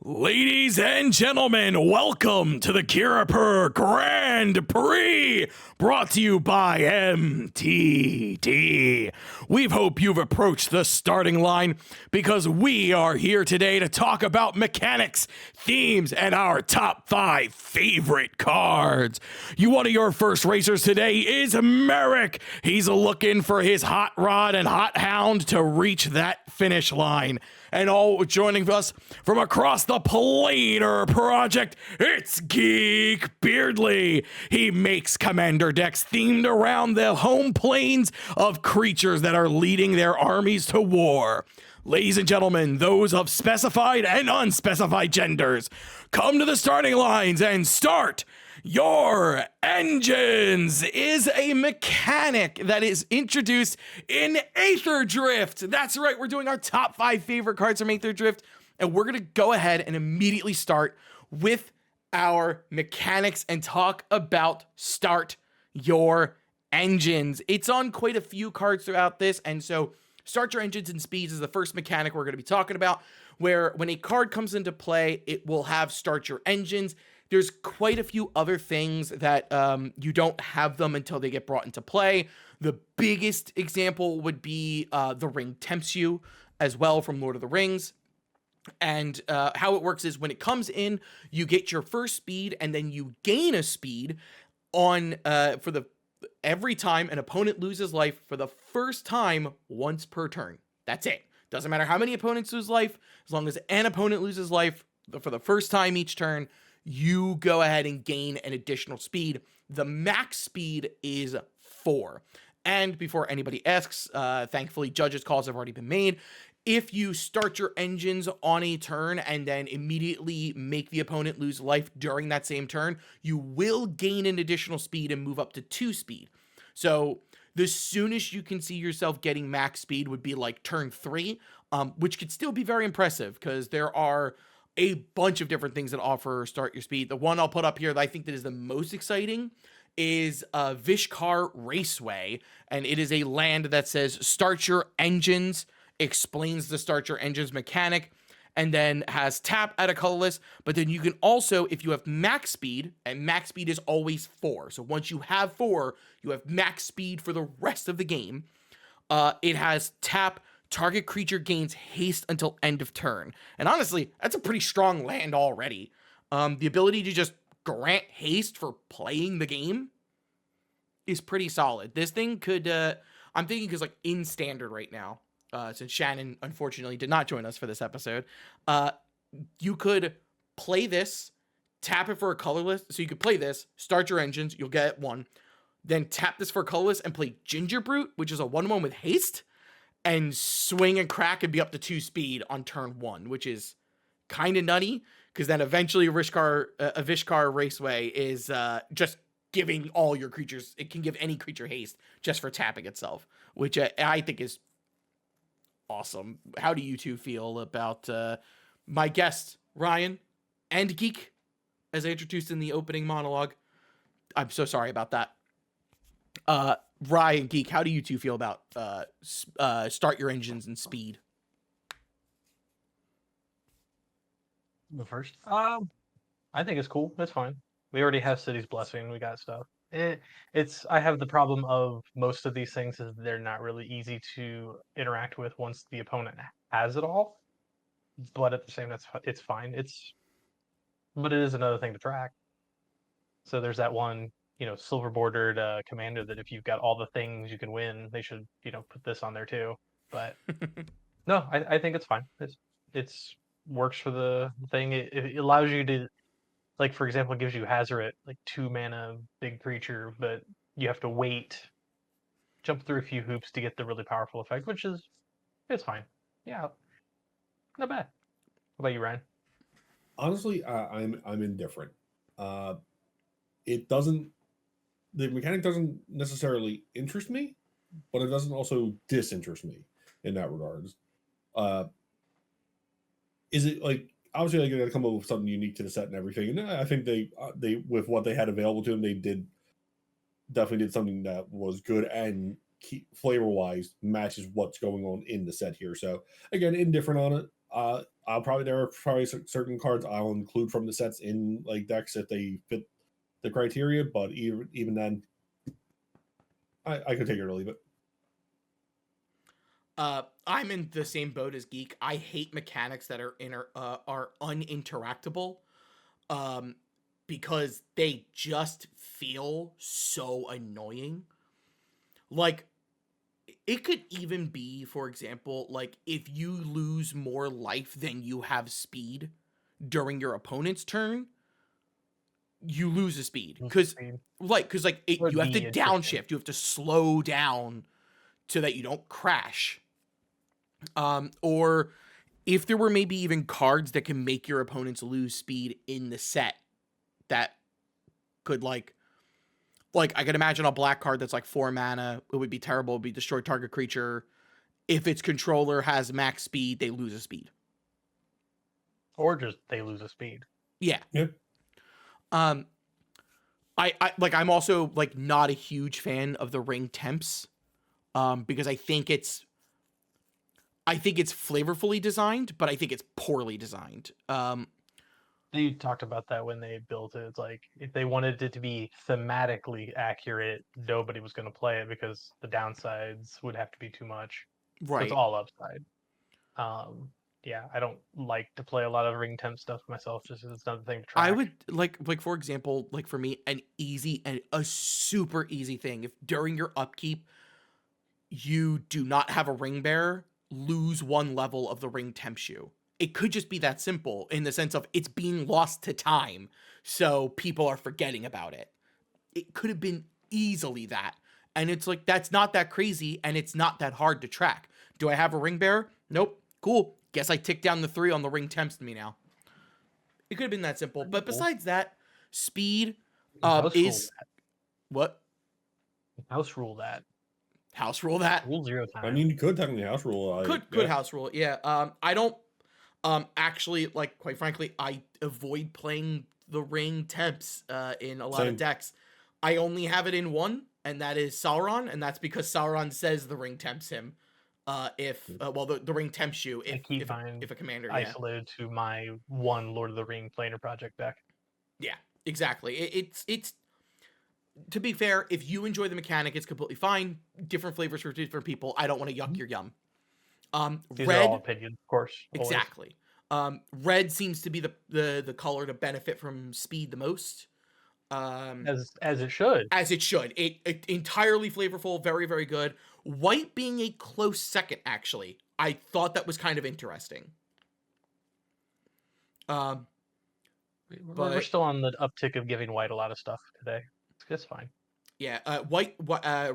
Ladies and gentlemen, welcome to the Kirapur Grand Prix, brought to you by MTT. We hope you've approached the starting line because we are here today to talk about mechanics, themes, and our top 5 favorite cards. One of your first racers today is Merrick. He's looking for his hot rod and hot hound to reach that finish line. And all joining us from across the Planar Project, it's Geek Beardley. He makes commander decks themed around the home planes of creatures that are leading their armies to war. Ladies and gentlemen, those of specified and unspecified genders, come to the starting lines and start your engines is a mechanic that is introduced in Aetherdrift. That's right, we're doing our top 5 favorite cards from Aetherdrift, and we're going to go ahead and immediately start with our mechanics and talk about start your engines. It's on quite a few cards throughout this, and so start your engines and speeds is the first mechanic we're going to be talking about, where when a card comes into play, it will have start your engines. There's quite a few other things that you don't have them until they get brought into play. The biggest example would be The Ring Tempts You as well from Lord of the Rings. And how it works is when it comes in, you get your first speed and then you gain a speed on every time an opponent loses life for the first time once per turn. That's it. Doesn't matter how many opponents lose life, as long as an opponent loses life for the first time each turn, you go ahead and gain an additional speed. The max speed is 4. And before anybody asks, thankfully judges' calls have already been made. If you start your engines on a turn and then immediately make the opponent lose life during that same turn, you will gain an additional speed and move up to 2 speed. So the soonest you can see yourself getting max speed would be like turn 3, which could still be very impressive because there are a bunch of different things that offer start your speed. The one I'll put up here that I think that is the most exciting is Vishkar Raceway, and it is a land that says start your engines, explains the start your engines mechanic, and then has tap at a colorless. But then you can also, if you have max speed, and max speed is always 4, so once you have 4, you have max speed for the rest of the game. It has tap, target creature gains haste until end of turn. And honestly, that's a pretty strong land already. The ability to just grant haste for playing the game is pretty solid. This thing could, I'm thinking because like in standard right now, since Shannon unfortunately did not join us for this episode, you could play this, tap it for a colorless. So you could play this, start your engines, you'll get 1. Then tap this for a colorless and play Ginger Brute, which is a 1/1 with haste, and swing and crack and be up to 2 speed on turn 1, which is kind of nutty, because then eventually a Vishkar Raceway is just giving all your creatures, it can give any creature haste just for tapping itself, which I think is awesome. How do you two feel about my guest, Ryan, and Geek, as I introduced in the opening monologue? I'm so sorry about that. Ryan, Geek, how do you two feel about start your engines and speed? The first, I think it's cool. It's fine. We already have City's Blessing. We got stuff. I have the problem of most of these things is they're not really easy to interact with once the opponent has it all. But at the same, it's fine. But it is another thing to track. So there's that one, silver bordered commander that if you've got all the things you can win, they should, put this on there too. But no, I think it's fine. It's works for the thing. It allows you to, like, for example, it gives you Hazoret, like 2 mana big creature, but you have to jump through a few hoops to get the really powerful effect, it's fine. Yeah, not bad. What about you, Ryan? Honestly, I'm indifferent. The mechanic doesn't necessarily interest me, but it doesn't also disinterest me in that regards. Is it like, obviously they're going to come up with something unique to the set and everything, and I think they with what they had available to them, they definitely did something that was good and flavor wise matches what's going on in the set here. So again, indifferent on it. There are probably certain cards I'll include from the sets in like decks if they fit the criteria, but even then, I could take it or leave it. I'm in the same boat as Geek. I hate mechanics that are uninteractable, because they just feel so annoying. Like, it could even be, for example, like if you lose more life than you have speed during your opponent's turn, you lose a speed because Would you have to be interesting. downshift, you have to slow down so that you don't crash. Or if there were maybe even cards that can make your opponents lose speed in the set that could like I could imagine a black card that's like 4 mana. It would be terrible. It would be destroy target creature. If its controller has max speed, they lose a speed. Or just they lose a speed. Yeah. Yeah. I'm also like not a huge fan of the ring temps, because I think it's flavorfully designed, but I think it's poorly designed. They talked about that when they built it. It's like if they wanted it to be thematically accurate, nobody was going to play it because the downsides would have to be too much. So Right. it's all upside. Yeah, I don't like to play a lot of ring temp stuff myself, just because it's another thing to track. I would like for example, like for me, a super easy thing. If during your upkeep you do not have a ring bearer, lose 1 level of the ring temp shoe. It could just be that simple in the sense of it's being lost to time, so people are forgetting about it. It could have been easily that. And it's like, that's not that crazy, and it's not that hard to track. Do I have a ring bearer? Nope. Cool. Guess I tick down the 3 on the ring temps to me now. It could have been that simple. But besides that, speed is... What? House rule that. House rule that? Rule 0 time. I mean, you could technically house rule. Could house rule it, yeah. I don't actually, like, quite frankly, I avoid playing the ring temps in a lot of decks. I only have it in one, and that is Sauron, and that's because Sauron says the ring tempts him. The ring tempts you if a commander isolated to my one Lord of the Ring Planar Project deck. Yeah, exactly. It's to be fair, if you enjoy the mechanic, it's completely fine. Different flavors for different people. I don't want to yuck your yum. These red, are all opinions, of course. Always. Exactly. Red seems to be the color to benefit from speed the most. As it should. As it should. It entirely flavorful, very, very good. White being a close second, actually. I thought that was kind of interesting. We're still on the uptick of giving white a lot of stuff today. It's fine. Yeah,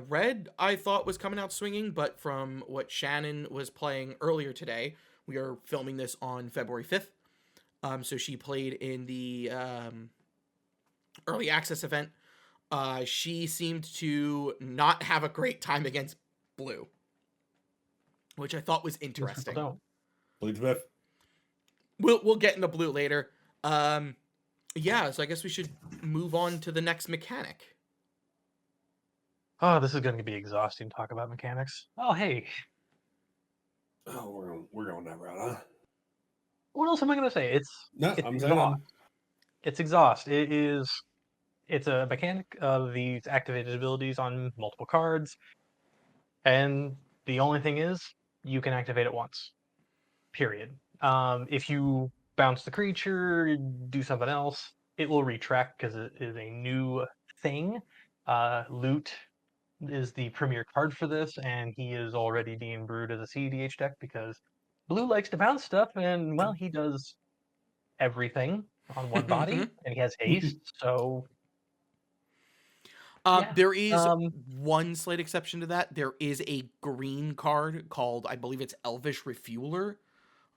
red I thought was coming out swinging, but from what Shannon was playing earlier today, we are filming this on February 5th. So she played in the early access event. She seemed to not have a great time against blue, which I thought was interesting. Blue Smith. We'll get into blue later. Yeah, so I guess we should move on to the next mechanic. Oh, this is going to be exhausting to talk about mechanics. Oh, hey. Oh, we're going that route, huh? What else am I going to say? I'm exhaust. It's exhaust. It's a mechanic of these activated abilities on multiple cards. And the only thing is, you can activate it once. Period. If you bounce the creature, do something else, it will retract because it is a new thing. Loot is the premier card for this, and he is already being brewed as a CEDH deck because blue likes to bounce stuff, and, well, he does everything on one body, and he has haste, so... There is one slight exception to that. There is a green card called, I believe it's Elvish Refueler.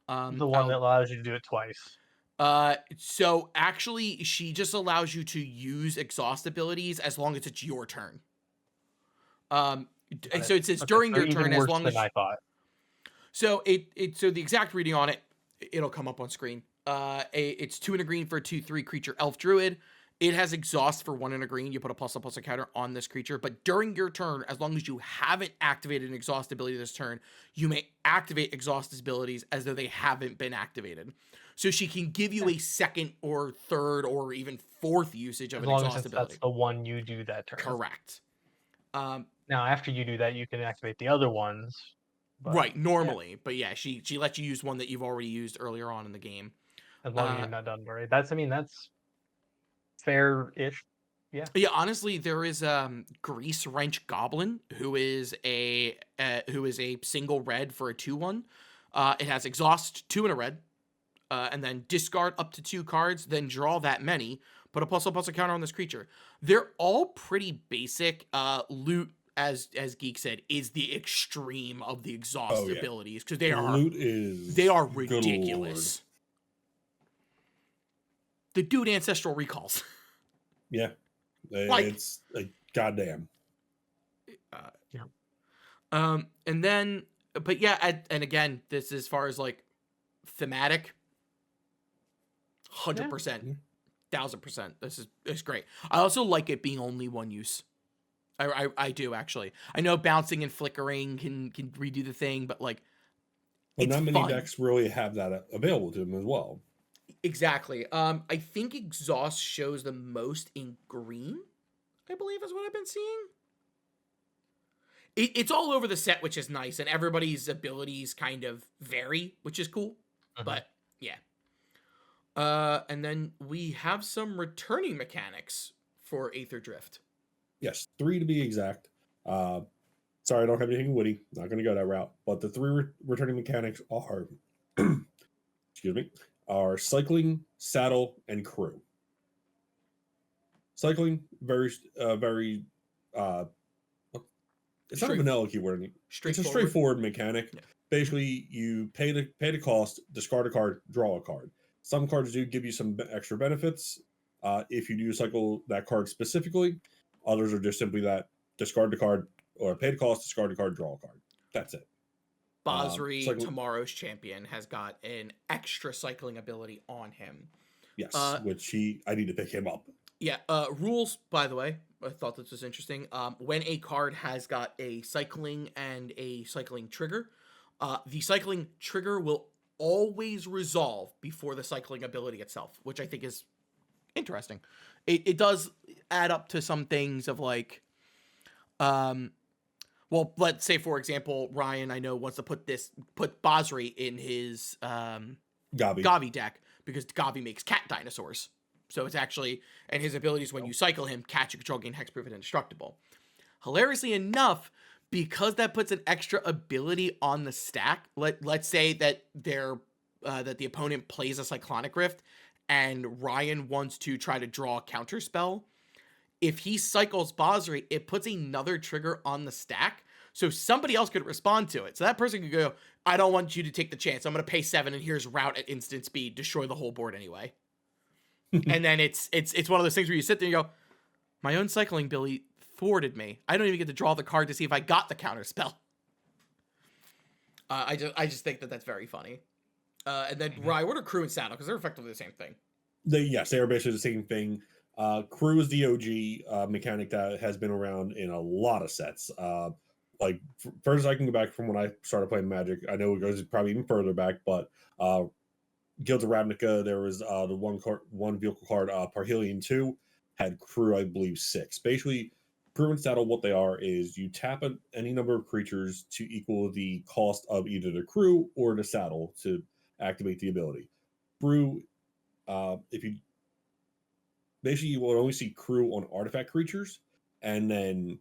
The one that allows you to do it twice. So actually, she just allows you to use exhaust abilities as long as it's your turn. So it says during your turn, as long as I thought. So so the exact reading on it, it'll come up on screen. It's 2 and a green for a 2/3 creature elf druid. It has exhaust for 1 and a green. You put a +1/+1 counter on this creature, but during your turn, as long as you haven't activated an exhaust ability this turn, you may activate exhaust abilities as though they haven't been activated. So she can give you a second or third or even fourth usage of As an long as exhaust ability. that's the one you do that turn. Correct. Now, after you do that, you can activate the other ones. But, right, normally. But yeah, she lets you use one that you've already used earlier on in the game. As long as you're not done already. That's fair-ish. Yeah. Yeah, honestly, there is Grease Wrench Goblin, who is a single red for a 2/1. It has exhaust 2 and a red, and then discard up to 2 cards, then draw that many. Put a +1/+1 counter on this creature. They're all pretty basic. Loot, as Geek said, is the extreme of the exhaust abilities because they are ridiculous. The dude ancestral recalls. Yeah. It's like goddamn. And then, but yeah, and again, this is as far as like thematic, 100%, 1000%. This is great. I also like it being only one use. I do actually. I know bouncing and flickering can redo the thing, but like, But it's not many fun. decks really have that available to them as well. Exactly. I think exhaust shows the most in green, I believe is what I've been seeing. It's all over the set, which is nice, and everybody's abilities kind of vary, which is cool. But yeah. And then we have some returning mechanics for Aetherdrift. Yes, 3 to be exact. Sorry, I don't have anything witty. Not going to go that route. But the 3 returning mechanics are, excuse me, are cycling, saddle, and crew. Cycling, very, it's not a vanilla keyword. It's a straightforward mechanic. Yeah. Basically, you pay the cost, discard a card, draw a card. Some cards do give you some extra benefits if you do cycle that card specifically. Others are just simply that discard the card or pay the cost, discard the card, draw a card. That's it. Basri, tomorrow's champion, has got an extra cycling ability on him. Yes, which I need to pick him up. Yeah, rules, by the way, I thought this was interesting. When a card has got a cycling and a cycling trigger, the cycling trigger will always resolve before the cycling ability itself, which I think is interesting. It does add up to some things of like, well, let's say, for example, Ryan, I know, wants to put Basri in his Gavi deck because Gavi makes cat dinosaurs. So it's actually, and his abilities when you cycle him, catch, you control, gain hexproof, and indestructible. Hilariously enough, because that puts an extra ability on the stack, let's say that that the opponent plays a Cyclonic Rift, and Ryan wants to try to draw a counter spell. If he cycles Basri, it puts another trigger on the stack, so somebody else could respond to it. So that person could go, I don't want you to take the chance. I'm going to pay 7, and here's route at instant speed, destroy the whole board anyway. And then it's one of those things where you sit there and you go, my own cycling ability thwarted me. I don't even get to draw the card to see if I got the counter spell. I just think that's very funny. And then Ryan, what are crew and saddle? Because they're effectively the same thing. They are basically the same thing. Crew is the OG mechanic that has been around in a lot of sets. Like first I can go back from when I started playing Magic. I know it goes probably even further back, but Guilds of Ravnica, there was the one vehicle card, Parhelion 2, had crew, I believe, 6. Basically, crew and saddle, what they are is you tap any number of creatures to equal the cost of either the crew or the saddle to activate the ability. Crew, basically you will only see crew on artifact creatures, and then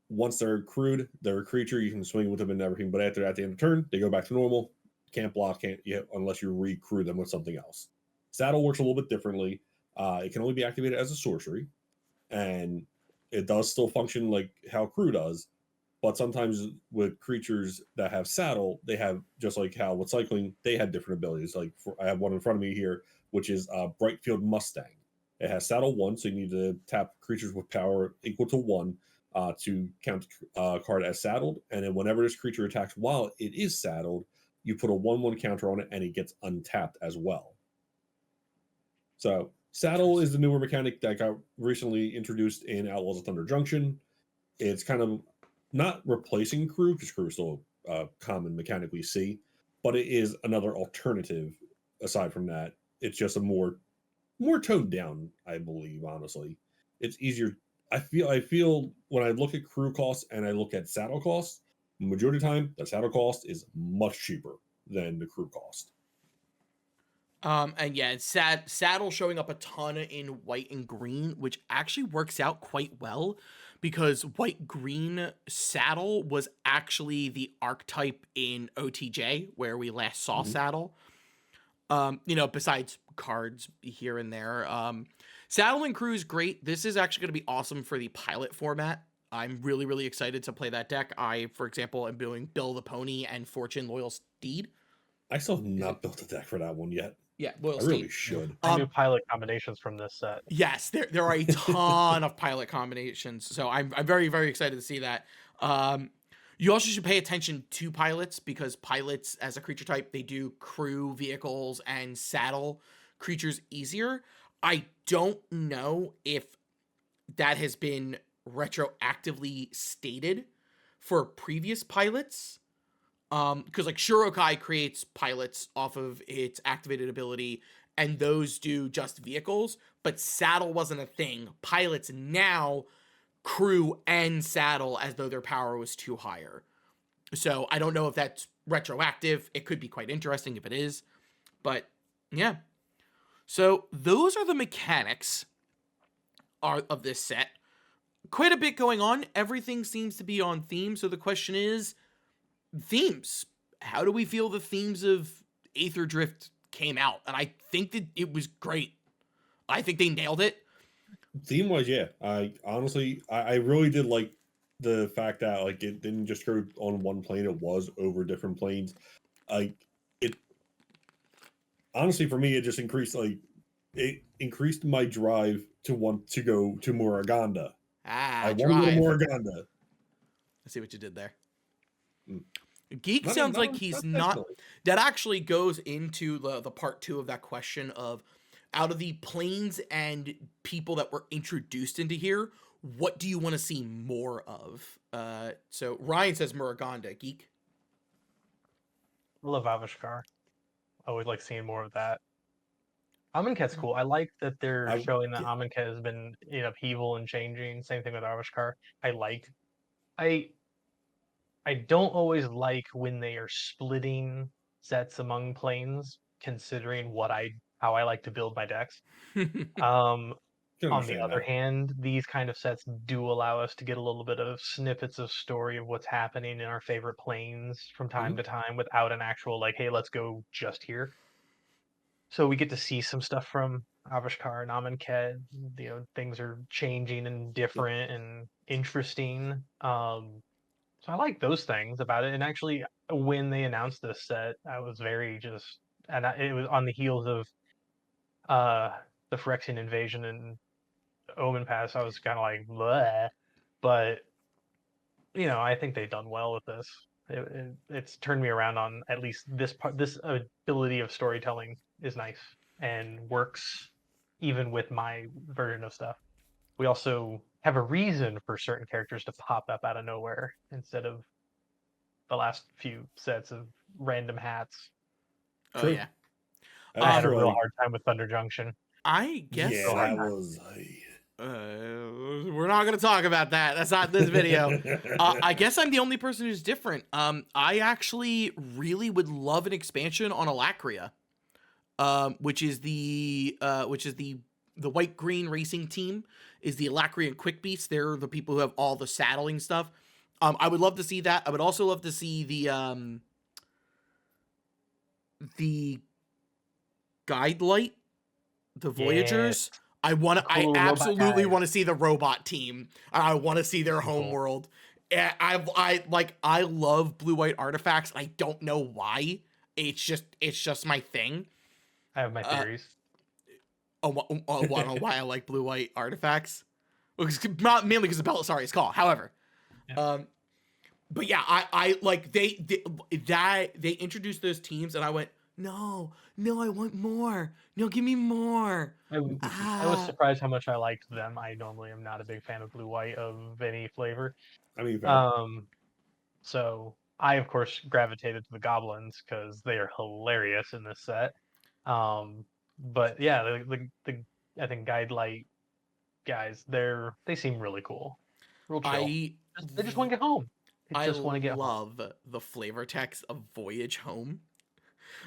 once they're crewed, they're a creature, you can swing with them and everything, but after at the end of the turn, they go back to normal. Can't block, unless you recrew them with something else. Saddle works a little bit differently. It can only be activated as a sorcery, and it does still function like how crew does, but sometimes with creatures that have saddle, they have, just like how with cycling, they have different abilities. Like I have one in front of me here, which is Brightfield Mustang. It has saddle 1, so you need to tap creatures with power equal to 1 to count a card as saddled, and then whenever this creature attacks while it is saddled, you put a 1/1 counter on it, and it gets untapped as well. So Saddle is the newer mechanic that got recently introduced in Outlaws of Thunder Junction. It's kind of not replacing crew, because crew is still a common mechanic we see, but it is another alternative aside from that. It's just a more toned down, I believe, honestly. It's easier. I feel when I look at crew costs and I look at saddle costs, majority of the time, the saddle cost is much cheaper than the crew cost. And yeah, it's saddle showing up a ton in white and green, which actually works out quite well because white green saddle was actually the archetype in OTJ where we last saw saddle. Besides cards here and there. Saddle and crew is great. This is actually going to be awesome for the pilot format. I'm really, really excited to play that deck. I, for example, am doing Bill the Pony and Fortune Loyal Steed. I still have not built a deck for that one yet. Yeah, Loyal I Steed. really should. New pilot combinations from this set. Yes, there are a ton of pilot combinations. So I'm very, very excited to see that. You also should pay attention to pilots because pilots, as a creature type, they do crew, vehicles, and saddle creatures easier. I don't know if that has been retroactively stated for previous pilots. Because like Shurokai creates pilots off of its activated ability, and those do just vehicles, but saddle wasn't a thing. Pilots now crew and saddle as though their power was too higher. So I don't know if that's retroactive. It could be quite interesting if it is, but yeah. So those are the mechanics of this set. Quite a bit going on. Everything seems to be on theme. So the question is, themes. How do we feel the themes of Aetherdrift came out? And I think that it was great. I think they nailed it. Theme wise, yeah. I honestly, I really did like the fact that like it didn't just go on one plane; it was over different planes. It honestly for me, it just increased my drive to want to go to Moraganda. I want to go to Moraganda. I see what you did there. Mm. Geek sounds like he's not. That actually goes into the part 2 of that question of, out of the planes and people that were introduced into here, what do you want to see more of? So Ryan says Muraganda. Geek? I love Avishkar. I would like seeing more of that. Amonkhet's cool. I like that they're showing that Amonkhet has been in upheaval and changing. Same thing with Avishkar. I don't always like when they are splitting sets among planes, considering how I like to build my decks. On the other hand, these kind of sets do allow us to get a little bit of snippets of story of what's happening in our favorite planes from time to time without an actual like, hey, let's go just here. So we get to see some stuff from Avishkar and Amonkhet. Things are changing and different and interesting. So I like those things about it. And actually, when they announced this set, I was very it was on the heels of the Phyrexian invasion and Omen Pass. I was kind of like, bleh. But, I think they've done well with this. It's turned me around on at least this part. This ability of storytelling is nice and works even with my version of stuff. We also have a reason for certain characters to pop up out of nowhere instead of the last few sets of random hats. Oh, True. yeah. I had a real hard time with Thunder Junction. I guess. Yeah, that was. We're not going to talk about that. That's not this video. I guess I'm the only person who's different. I actually really would love an expansion on Alacria, which is the white green racing team. Is the Alacrian Quick Beasts. They're the people who have all the saddling stuff. I would love to see that. I would also love to see the Guide Light, the Voyagers. I absolutely want to see the robot team. I want to see their home world. I love blue-white artifacts. I don't know why. It's just my thing. I have my theories. Why I like blue-white artifacts? Not mainly because of Belisarius Call. However, but yeah, I like they introduced those teams, and I went, No, I want more. No, give me more. I was Ah, surprised how much I liked them. I normally am not a big fan of blue white of any flavor. I mean, fair. So I of course gravitated to the goblins because they are hilarious in this set. But yeah, the I think guidelight guys, they seem really cool, real chill. I They just want to get home. They I just want to get home. love the flavor text of Voyage Home,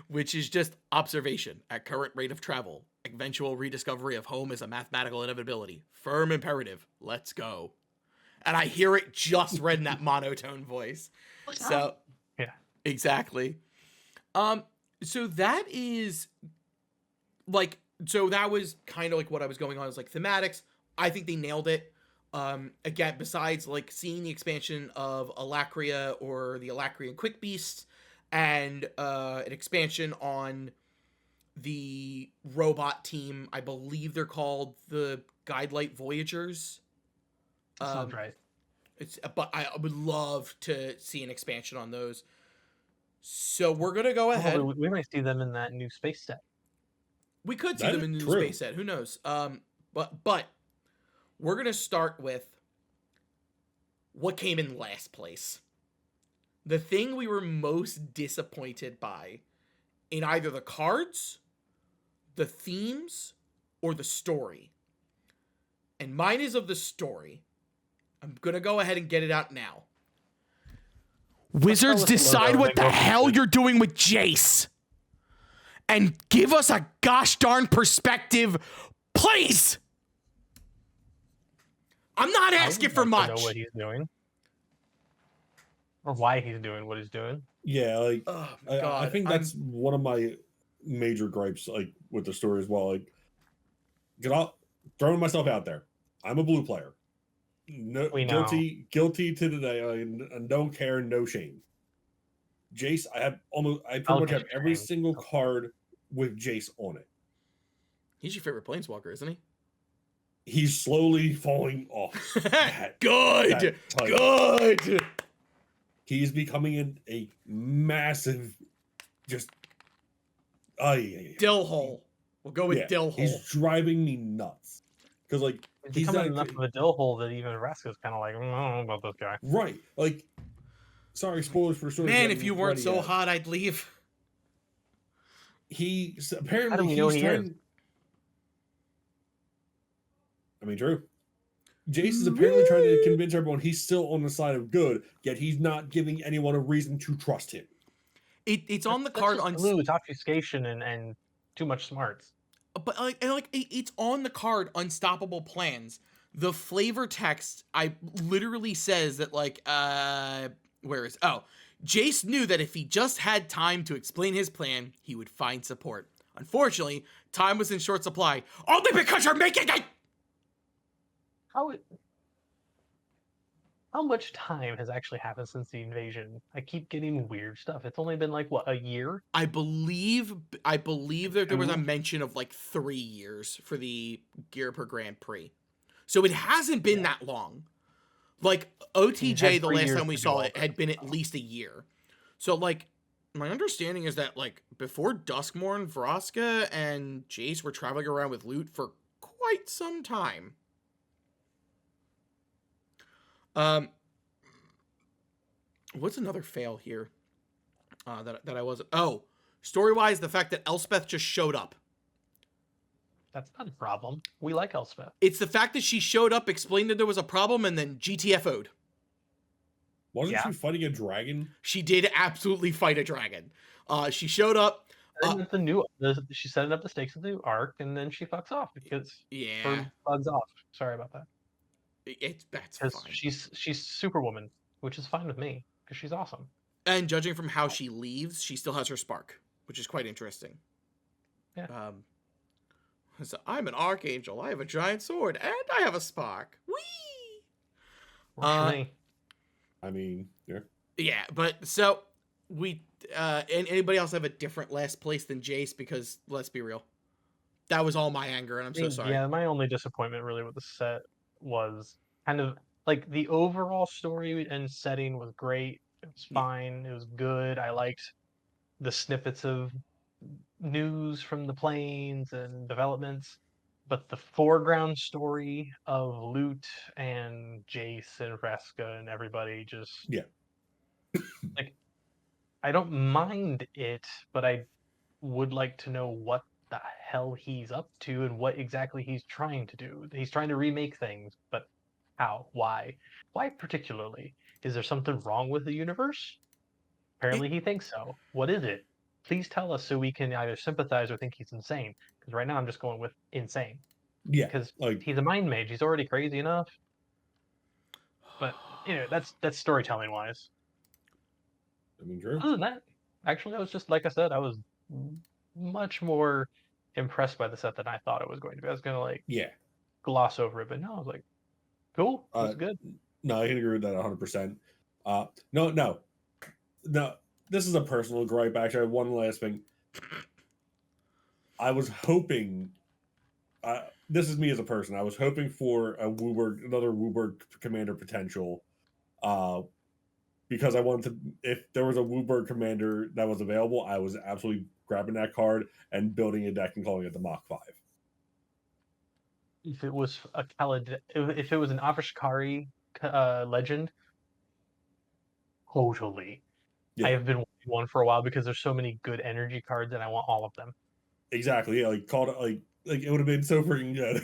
which is just observation at current rate of travel. Eventual rediscovery of home is a mathematical inevitability. Firm imperative. Let's go. And I hear it just read in that monotone voice. So Yeah. exactly. So that is like that was kind of like what I was going on, is like thematics. I think they nailed it. Again, besides like seeing the expansion of Alacria or the Alacrian Quick Beast, and an expansion on the robot team, I believe they're called the Guidelight Voyagers. Sounds right. But I would love to see an expansion on those. So we're gonna go ahead. We might see them in that new space set. We could see That them is in the new true. space set. Who knows? But we're gonna start with what came in last place. The thing we were most disappointed by in either the cards, the themes, or the story. And mine is of the story. I'm gonna go ahead and get it out now. Wizards, decide what the hell you're doing with Jace. And give us a gosh darn perspective, please. I'm not asking for much. To know what he's doing, or why he's doing what he's doing. Yeah, like Oh my God. I think that's one of my major gripes, like with the story as well. Like, throwing myself out there. I'm a blue player. No, guilty to the day. And don't care, no shame. Jace, I pretty much have every single card with Jace on it. He's your favorite planeswalker, isn't he? He's slowly falling off. Good. He's becoming a massive, just dill hole. We'll go with dill hole. He's driving me nuts because like he's becoming enough of a dill hole that even Raska's kind of like, I don't know about this guy. Right. Like, sorry, spoilers for story. Man, if you weren't so hot, I'd leave. He apparently he's trying. I mean, Drew. Jace is apparently trying to convince everyone he's still on the side of good, yet he's not giving anyone a reason to trust him. It's on the card on blue. It's obfuscation and too much smarts. But it's on the card Unstoppable Plans. The flavor text literally says that Jace knew that if he just had time to explain his plan, he would find support. Unfortunately, time was in short supply. Only because you're making it. How much time has actually happened since the invasion? I keep getting weird stuff. It's only been like what, a year? I believe that there was a mention of like 3 years for the Gearper Grand Prix. So it hasn't been that long. Like OTJ, the last time we saw it, had been at least a year. So like my understanding is that like before Duskmourn, Vraska and Jace were traveling around with loot for quite some time. What's another fail here? That I wasn't. Oh, story-wise, the fact that Elspeth just showed up. That's not a problem. We like Elspeth. It's the fact that she showed up, explained that there was a problem, and then GTFO'd. Wasn't she fighting a dragon? She did absolutely fight a dragon. She showed up. She set up the stakes of the arc, and then she fucks off because her bugs off. Sorry about that. That's fine. She's Superwoman, which is fine with me because she's awesome. And judging from how she leaves, she still has her spark, which is quite interesting. Yeah. So I'm an archangel. I have a giant sword, and I have a spark. Whee! I mean, yeah. Yeah, but so we and anybody else have a different last place than Jace? Because let's be real, that was all my anger, and I'm so sorry. Yeah, my only disappointment really with the set was kind of like the overall story and setting was great. It was fine. It was good. I liked the snippets of news from the planes and developments, but the foreground story of Loot and Jace and Vraska and everybody just Yeah. like I don't mind it, but I would like to know what the hell he's up to and what exactly he's trying to do. He's trying to remake things, but how? Why? Why particularly? Is there something wrong with the universe? Apparently he thinks so. What is it? Please tell us so we can either sympathize or think he's insane. Because right now I'm just going with insane. Yeah. Because Like, he's a mind mage. He's already crazy enough. But that's storytelling wise. I mean, true. Other than that, actually, I was just like I said, I was much more impressed by the set than I thought it was going to be. I was gonna like Yeah. gloss over it, but no, I was like, cool, this is good. No, I can agree with that 100%. No, no, no. This is a personal gripe. Actually, I have one last thing. I was hoping. This is me as a person. I was hoping for another Wooburg commander potential, uh, because I wanted to. If there was a Wooburg commander that was available, I was absolutely grabbing that card and building a deck and calling it the Mach 5. If it was a if it was an Avashkari legend, totally. I Yeah, have been wanting one for a while because there's so many good energy cards and I want all of them. exactly. Yeah, like called it like it would have been so freaking good.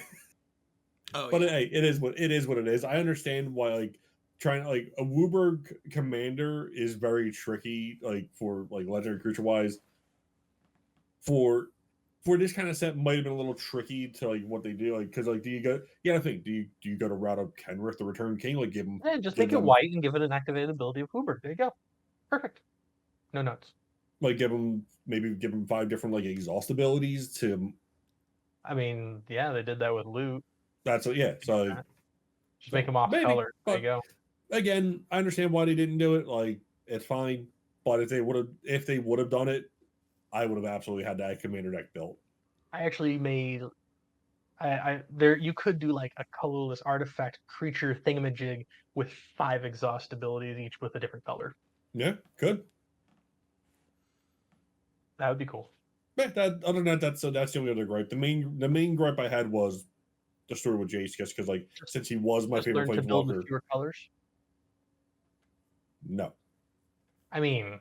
Oh, But yeah. hey, it is what it is. I understand why like trying like a Wooburg commander is very tricky, like for like legendary creature wise. For this kind of set might have been a little tricky to like what they do, like because like do you go I think do you go to route up Kenrith the Return King, like And just give make it them white and give it an activated ability of Uber. There you go. Perfect. No notes. like give them 5 different like exhaust abilities to I mean, yeah, they did that with loot. that's what, yeah, so like, Just make so them off maybe, color. There you but go. again, I understand why they didn't do it, like it's fine, but if they would have done it, I would have absolutely had that commander deck built. I actually made I there you could do like a colorless artifact creature thingamajig with 5 exhaust abilities each with a different color. Yeah, good. That would be cool. But that other than that, that's the only other gripe. The main gripe I had was the story with Jace, just because like Just since he was my just favorite learn to build with planeswalker, fewer colors. no. I mean,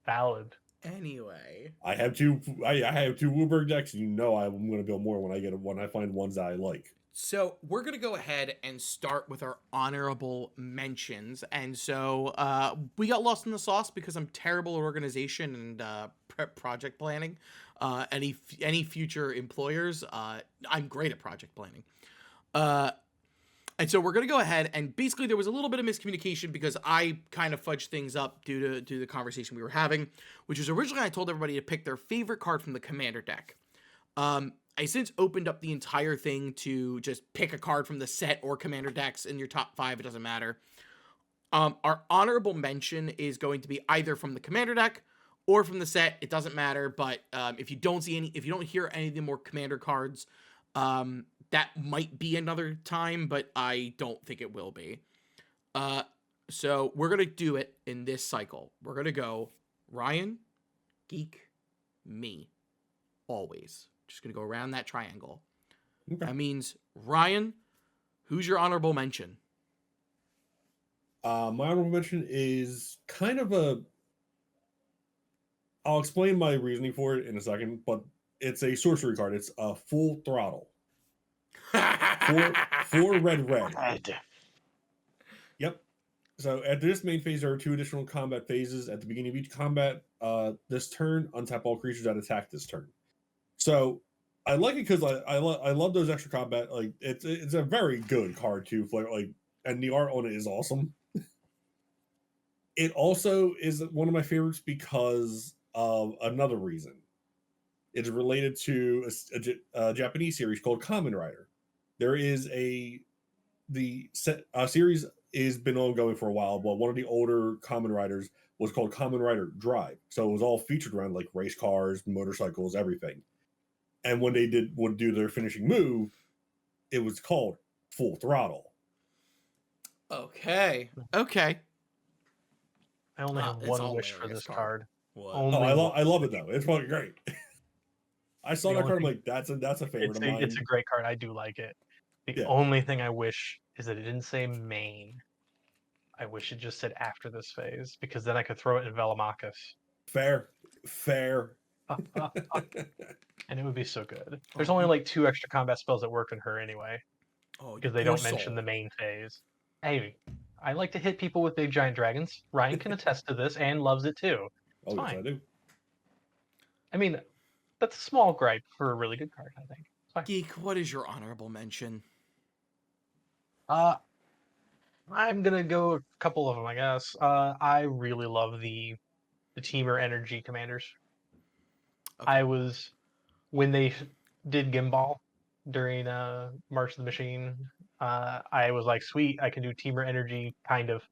valid. Anyway, I have two Wooburg decks, and you know I'm gonna build more when I find ones that I like. so we're gonna go ahead and start with our honorable mentions, and so we got lost in the sauce because I'm terrible at organization and project planning. Any future employers, I'm great at project planning. And so we're gonna go ahead and basically there was a little bit of miscommunication because I kind of fudged things up due to the conversation we were having, which was originally I told everybody to pick their favorite card from the commander deck. I since opened up the entire thing to just pick a card from the set or commander decks in your top 5. It doesn't matter. Our honorable mention is going to be either from the commander deck or from the set. It doesn't matter. But if you don't hear any of the more commander cards, that might be another time, but I don't think it will be. So we're gonna do it in this cycle. We're gonna go Ryan, Geek, me, always. Just gonna go around that triangle. Okay. That means Ryan, who's your honorable mention? My honorable mention is kind of a. I'll explain my reasoning for it in a second, but it's a sorcery card. It's a Full Throttle. Four red. Yep. So at this main phase, there are 2 additional combat phases. At the beginning of each combat, this turn, untap all creatures that attack this turn. So I like it because I love those extra combat. Like it's a very good card too. Like, and the art on it is awesome. It also is one of my favorites because of another reason. It's related to a Japanese series called Kamen Rider. There is the series has been ongoing for a while, but one of the older Kamen Riders was called Kamen Rider Drive. So it was all featured around like race cars, motorcycles, everything. And when they would do their finishing move, it was called Full Throttle. Okay. I only have It's one a wish for hilarious this card. What? Oh, Only I love it though. It's fucking great. I saw The that only card. I'm thing- like, that's a favorite of mine. it's a great card. I do like it. The Yeah. only thing I wish is that it didn't say main. I wish it just said after this phase, because then I could throw it in Velomachus. Fair. And it would be so good. There's Oh, only like 2 extra combat spells that work in her anyway, Oh, because they poor don't mention soul. the main phase. Hey, I like to hit people with big giant dragons. Ryan can attest to this and loves it too. It's Oh, yes, I fine. do. I mean, that's a small gripe for a really good card, I think. It's fine. Geek, what is your honorable mention? I'm gonna go a couple of them, I guess. I really love the Teamer Energy Commanders. Okay. I was when they did Gimbal during March of the Machine. I was like, sweet, I can do Teamer Energy kind of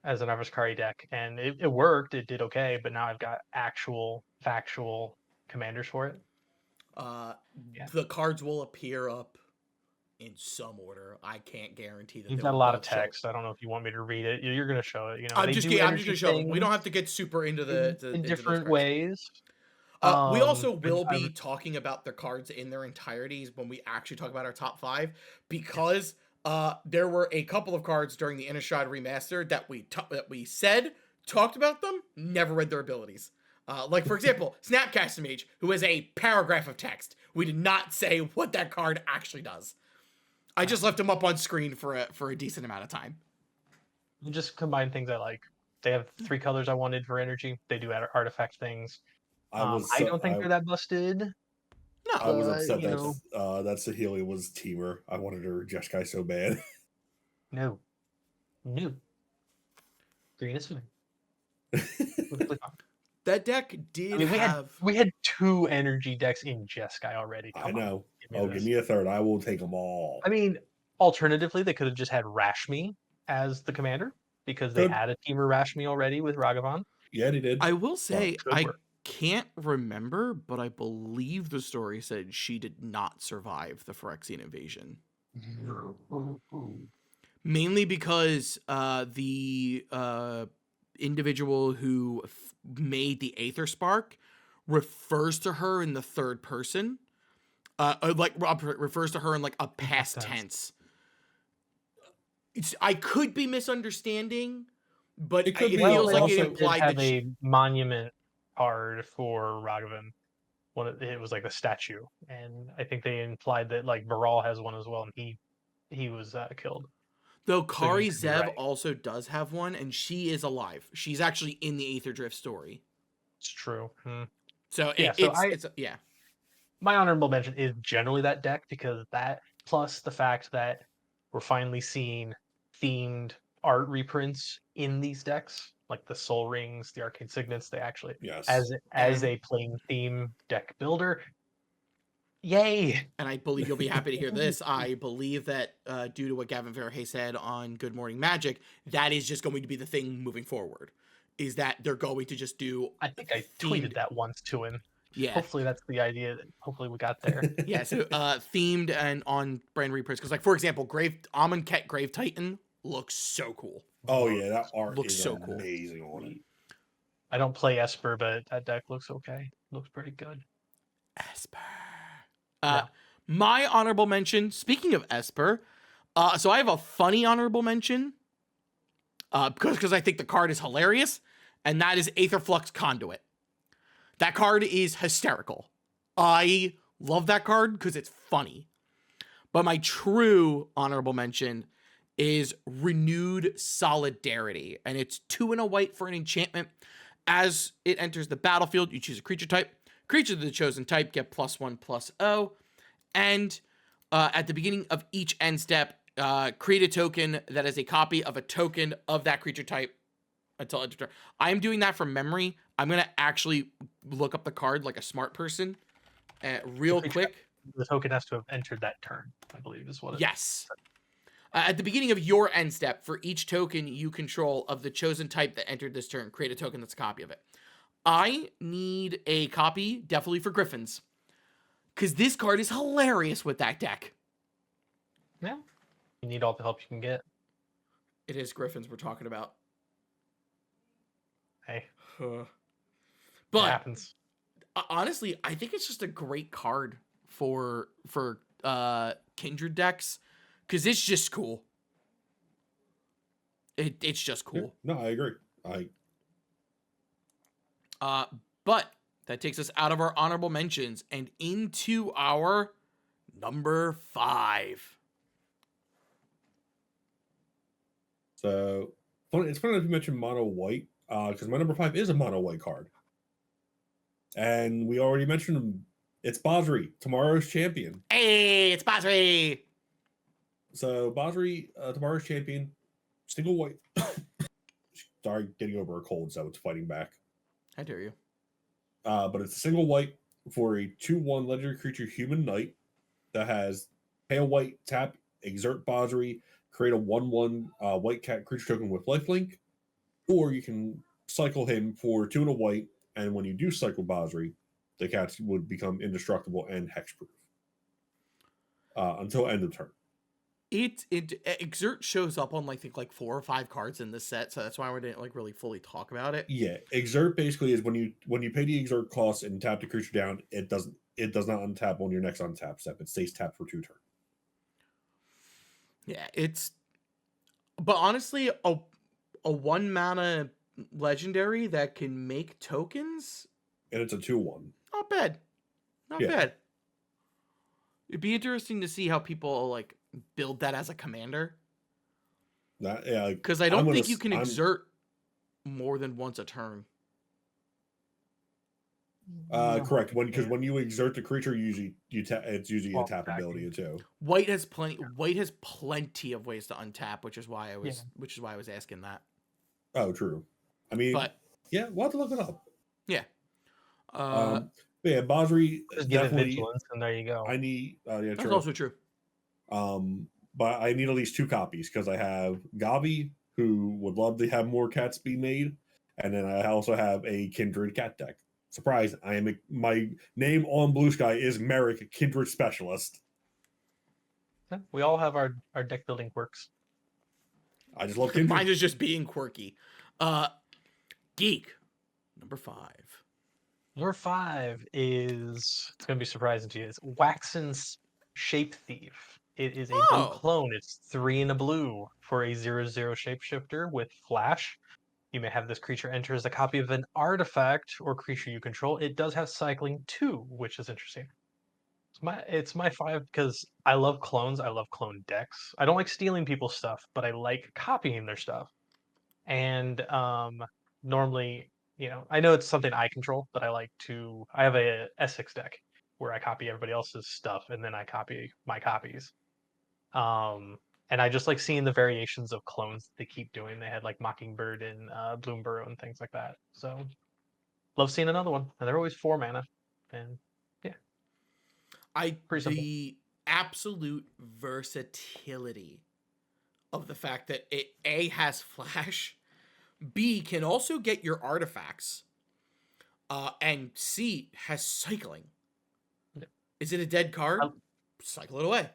as an Avascari deck, and it worked. It did okay, but now I've got actual factual commanders for it. Yeah. The cards will appear up in some order. I can't guarantee that You've they got a will lot of both show. text. I don't know if you want me to read it. You're going to show it. You know, I'm they just do I'm just energy gonna show them. We don't things have to get super into the in into those different cards. ways. We also and will be talking about the cards in their entireties when we actually talk about our top 5, because there were a couple of cards during the Innistrad remaster that we said talked about them, never read their abilities. Like for example, Snapcaster Mage, who has a paragraph of text. We did not say what that card actually does. I just left him up on screen for a decent amount of time. You just combine things I like. They have 3 colors I wanted for energy. They do artifact things. I don't think they're that busted. No, I was But, upset you know. that Sahelia was Teamer. I wanted her Jeskai so bad. No. Green is fine. Perfectly fine. that deck did I mean, have. we had 2 energy decks in Jeskai already. I Come on, know. give Give me a third. I will take them all. I mean, alternatively, they could have just had Rashmi as the commander because they Could. had a Teamer Rashmi already with Ragavan. Yeah, they did. I will say Could I work. can't remember, but I believe the story said she did not survive the Phyrexian invasion. Mainly because the individual who made the Aether Spark refers to her in the third person. Refers to her in like a past tense. I could be misunderstanding, but it feels like it implied have that a monument card for Ragavan. It was like a statue, and I think they implied that like Baral has one as well, and he was killed. Though Kari could be Zev right. also does have one, and she is alive. She's actually in the Aetherdrift story. It's true. So Yeah, it's my honorable mention is generally that deck, because that plus the fact that we're finally seeing themed art reprints in these decks, like the Soul Rings, the Arcane Signets. They actually, Yes. as a playing theme deck builder, yay! And I believe you'll be happy to hear this. I believe that due to what Gavin Verhey said on Good Morning Magic, that is just going to be the thing moving forward. Is that they're going to just do. I think I tweeted that once to him. Yeah. Hopefully that's the idea. Hopefully we got there. Yeah. So themed and on brand reprints, because like for example, Amonkhet Grave Titan looks so cool. Oh yeah, that art looks is so cool. amazing on it. I don't play Esper, but that deck looks okay. Looks pretty good. Esper. My honorable mention, speaking of Esper, so I have a funny honorable mention because I think the card is hilarious, and that is Aetherflux Conduit. That card is hysterical. I love that card because it's funny. But my true honorable mention is Renewed Solidarity, and it's 2 and a white for an enchantment. As it enters the battlefield, you choose a creature type. Creatures of the chosen type get +1/+0. And at the beginning of each end step, create a token that is a copy of a token of that creature type until end of turn. I'm doing that from memory. I'm going to actually look up the card like a smart person real quick. The token has to have entered that turn, I believe is what it is. Yes. At the beginning of your end step, for each token you control of the chosen type that entered this turn, create a token that's a copy of it. I need a copy, definitely for Griffins, because this card is hilarious with that deck. Yeah. You need all the help you can get. It is Griffins we're talking about. Hey. But happens. Honestly, I think it's just a great card for Kindred decks because it's just cool. It's just cool. No, I agree. But that takes us out of our honorable mentions and into our number 5. So it's funny that you mentioned mono white, because my number 5 is a mono white card. And we already mentioned him. It's Basri, tomorrow's champion. Hey, it's Basri! So Basri, tomorrow's champion, single white. Sorry, getting over a cold, so it's fighting back. How dare you? But it's a single white for a 2/1 legendary creature human knight that has pale white, tap, exert Basri, create a 1/1 white cat creature token with lifelink, or you can cycle him for 2 and a white, and when you do cycle Basri, the cats would become indestructible and hexproof until end of turn. Exert shows up on I think 4 or 5 cards in this set, so that's why we didn't really fully talk about it. Yeah, exert basically is when you pay the exert cost and tap the creature down, it does not untap on your next untap step. It stays tapped for 2 turns. Yeah, but honestly, a 1 mana legendary that can make tokens, And it's a 2/1. not bad. Not bad. It'd be interesting to see how people build that as a commander. Because I don't think you can exert more than once a turn. Correct. When you exert the creature, it's usually a tap ability too. White has plenty of ways to untap, which is why I was asking that. Oh, true. I mean, yeah, we'll have to look it up. Yeah. Yeah, Basri Just give it vigilance, and there you go. I need. Yeah, that's also true. But I need at least 2 copies because I have Gavi, who would love to have more cats be made, and then I also have a Kindred cat deck. Surprise! My name on Blue Sky is Merrick, Kindred Specialist. We all have our deck building quirks. I just love Kindred. Mine is just being quirky. Geek, number 5. Number 5 is, it's going to be surprising to you, it's Waxen's Shape Thief. It is a blue clone. It's 3 and a blue for a 0/0 shapeshifter with flash. You may have this creature enter as a copy of an artifact or creature you control. It does have cycling 2, which is interesting. It's my 5 because I love clones. I love clone decks. I don't like stealing people's stuff, but I like copying their stuff. And normally, I know it's something I control, but I have a Essex deck where I copy everybody else's stuff and then I copy my copies. And I just like seeing the variations of clones that they keep doing. They had Mockingbird and Bloomburrow and things like that. So love seeing another one. And they're always 4 mana. And yeah. The absolute versatility of the fact that it A has flash, B can also get your artifacts, and C has cycling. Yeah. Is it a dead card? Cycle it away.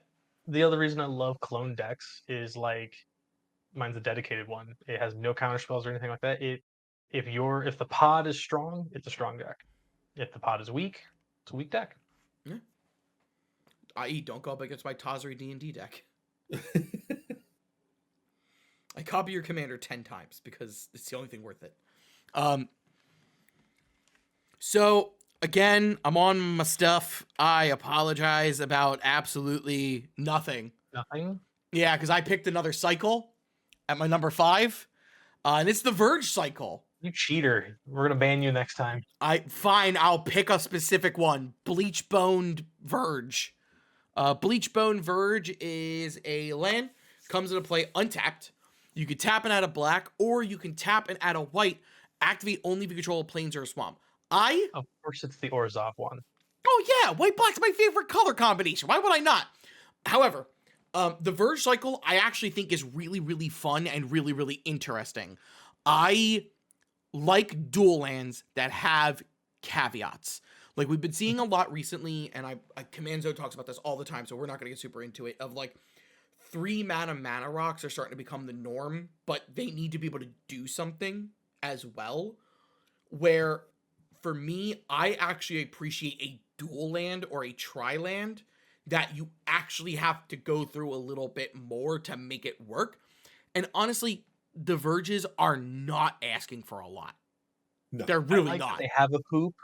The other reason I love clone decks is mine's a dedicated one. It has no counter spells or anything like that. If the pod is strong, it's a strong deck. If the pod is weak, it's a weak deck. Yeah. I.e., don't go up against my Tazri D&D deck. I copy your commander 10 times because it's the only thing worth it. So, again, I'm on my stuff. I apologize about absolutely nothing. Nothing? Yeah, because I picked another cycle at my number 5. And it's the Verge cycle. You cheater. We're going to ban you next time. Fine, I'll pick a specific one. Bleach-boned Verge. Bleach-boned Verge is a land. Comes into play untapped. You can tap and add a black, or you can tap and add a white. Activate only if you control a plains or a swamp. Of course, it's the Orzhov one. Oh yeah, white-black's my favorite color combination. Why would I not? However, the Verge cycle I actually think is really, really fun and really, really interesting. I like dual lands that have caveats. We've been seeing a lot recently, and Command Zone talks about this all the time, so we're not going to get super into it, of 3 mana rocks are starting to become the norm, but they need to be able to do something as well, where for me, I actually appreciate a dual land or a tri land that you actually have to go through a little bit more to make it work. And honestly, the Verges are not asking for a lot. No. They're I really like that not. they have a poop,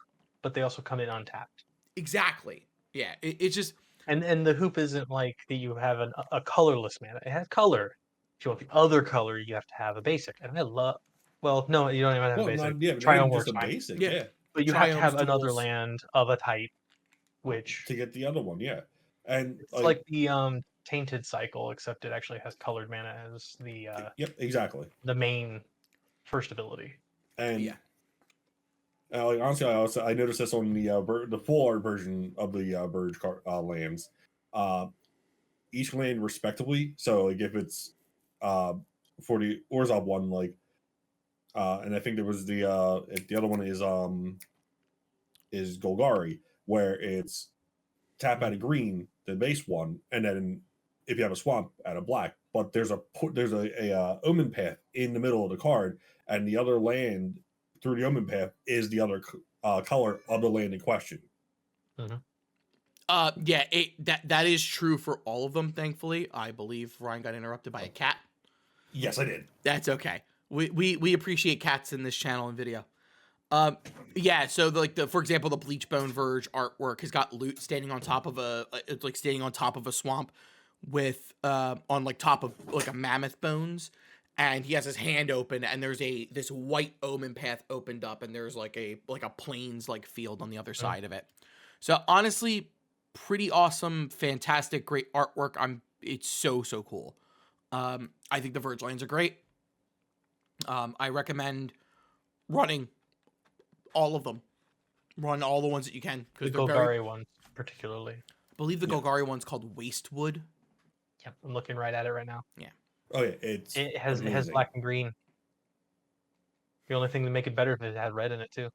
but they also come in untapped. Exactly. Yeah, it's just And the hoop isn't like that you have a colorless mana. It has color. If you want the other color, you have to have a basic. And I love. Well, no, you don't even have a Well, basic. not Triome even just works a fine, basic, Yeah. yeah. but you have to have Triomes, another duels. land of a type, which To get the other one, yeah. And it's like the tainted cycle, except it actually has colored mana as yep, exactly. the main first ability. And Yeah. like honestly, I noticed this on the full art version of the Burge lands. Each land respectively. So like if it's for the Orzhov one, like and I think there was the other one is Golgari, where it's tap out a green, the base one, and then if you have a swamp, add a black. But there's a omen path in the middle of the card, and the other land through the omen path is the other color of the land in question. Yeah, that is true for all of them, thankfully. I believe Ryan got interrupted by a cat. Yes, I did. That's okay. We appreciate cats in this channel and video. Yeah, so for example, the Bleachbone Verge artwork has got Loot standing on top of it's like standing on top of a swamp with on like top of like a mammoth bones, and he has his hand open, and there's this white omen path opened up, and there's like a plains like field on the other side of it. So honestly, pretty awesome, fantastic, great artwork. It's so cool. I think the Verge lands are great. I recommend running all of them. Run all the ones that you can The because they're very. Golgari ones, particularly. I believe the Golgari one's called Wastewood. Yep, I'm looking right at it right now. Yeah. Oh yeah, It has amazing. black and green. The only thing to make it better if it had red in it too.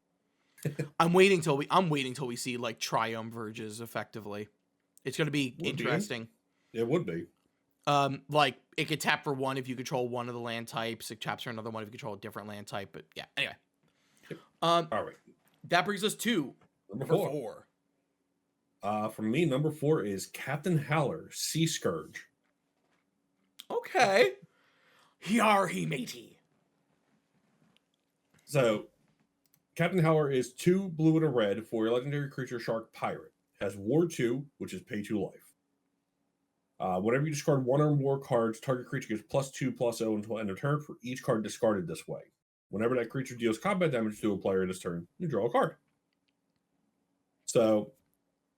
I'm waiting till we see like Triome Verges effectively. It's gonna be interesting. It would be. Like it could tap for one if you control one of the land types. It taps for another one if you control a different land type. But yeah, anyway. All right. That brings us to Number number 4. 4. For me, number 4 is Captain Howler, Sea Scourge. Okay. Yarhi matey. So, Captain Howler is 2 blue and a red for a legendary creature shark pirate. Has Ward 2, which is pay 2 life. Whenever you discard one or more cards, target creature gets +2/+0 until end of turn for each card discarded this way. Whenever that creature deals combat damage to a player this turn, you draw a card. So,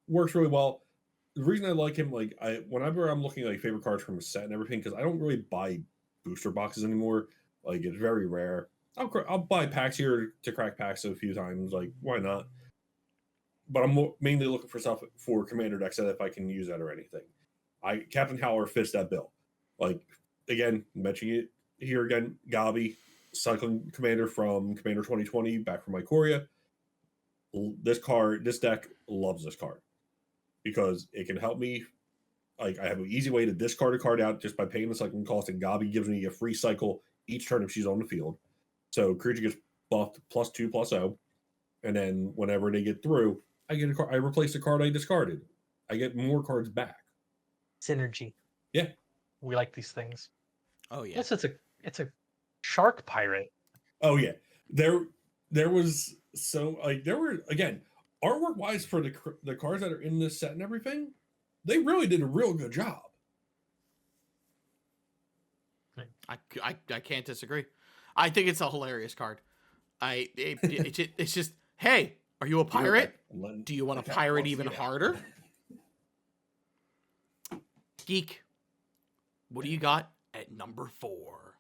works really well. The reason I like him, whenever I'm looking at favorite cards from a set and everything, because I don't really buy booster boxes anymore. Like it's very rare. I'll buy packs here to crack packs a few times. Like why not? But I'm mainly looking for stuff for commander decks that if I can use that or anything. Captain Howler fits that bill. Like again, mentioning it here again, Gabi, cycling commander from Commander 2020, back from Ikoria. This deck loves this card because it can help me. Like I have an easy way to discard a card out just by paying the cycling cost, and Gabi gives me a free cycle each turn if she's on the field. So creature gets buffed +2/+0, and then whenever they get through, I get a card. I replace the card I discarded. I get more cards back. Synergy. Yeah, we like these things. Oh yeah. Yes, it's a shark pirate. Oh yeah, there was there were again artwork wise for the cards that are in this set and everything. They really did a real good job. I can't disagree. I think it's a hilarious card. It's just hey, are you a pirate? Do you want to pirate even harder? Geek, what do you got at number 4?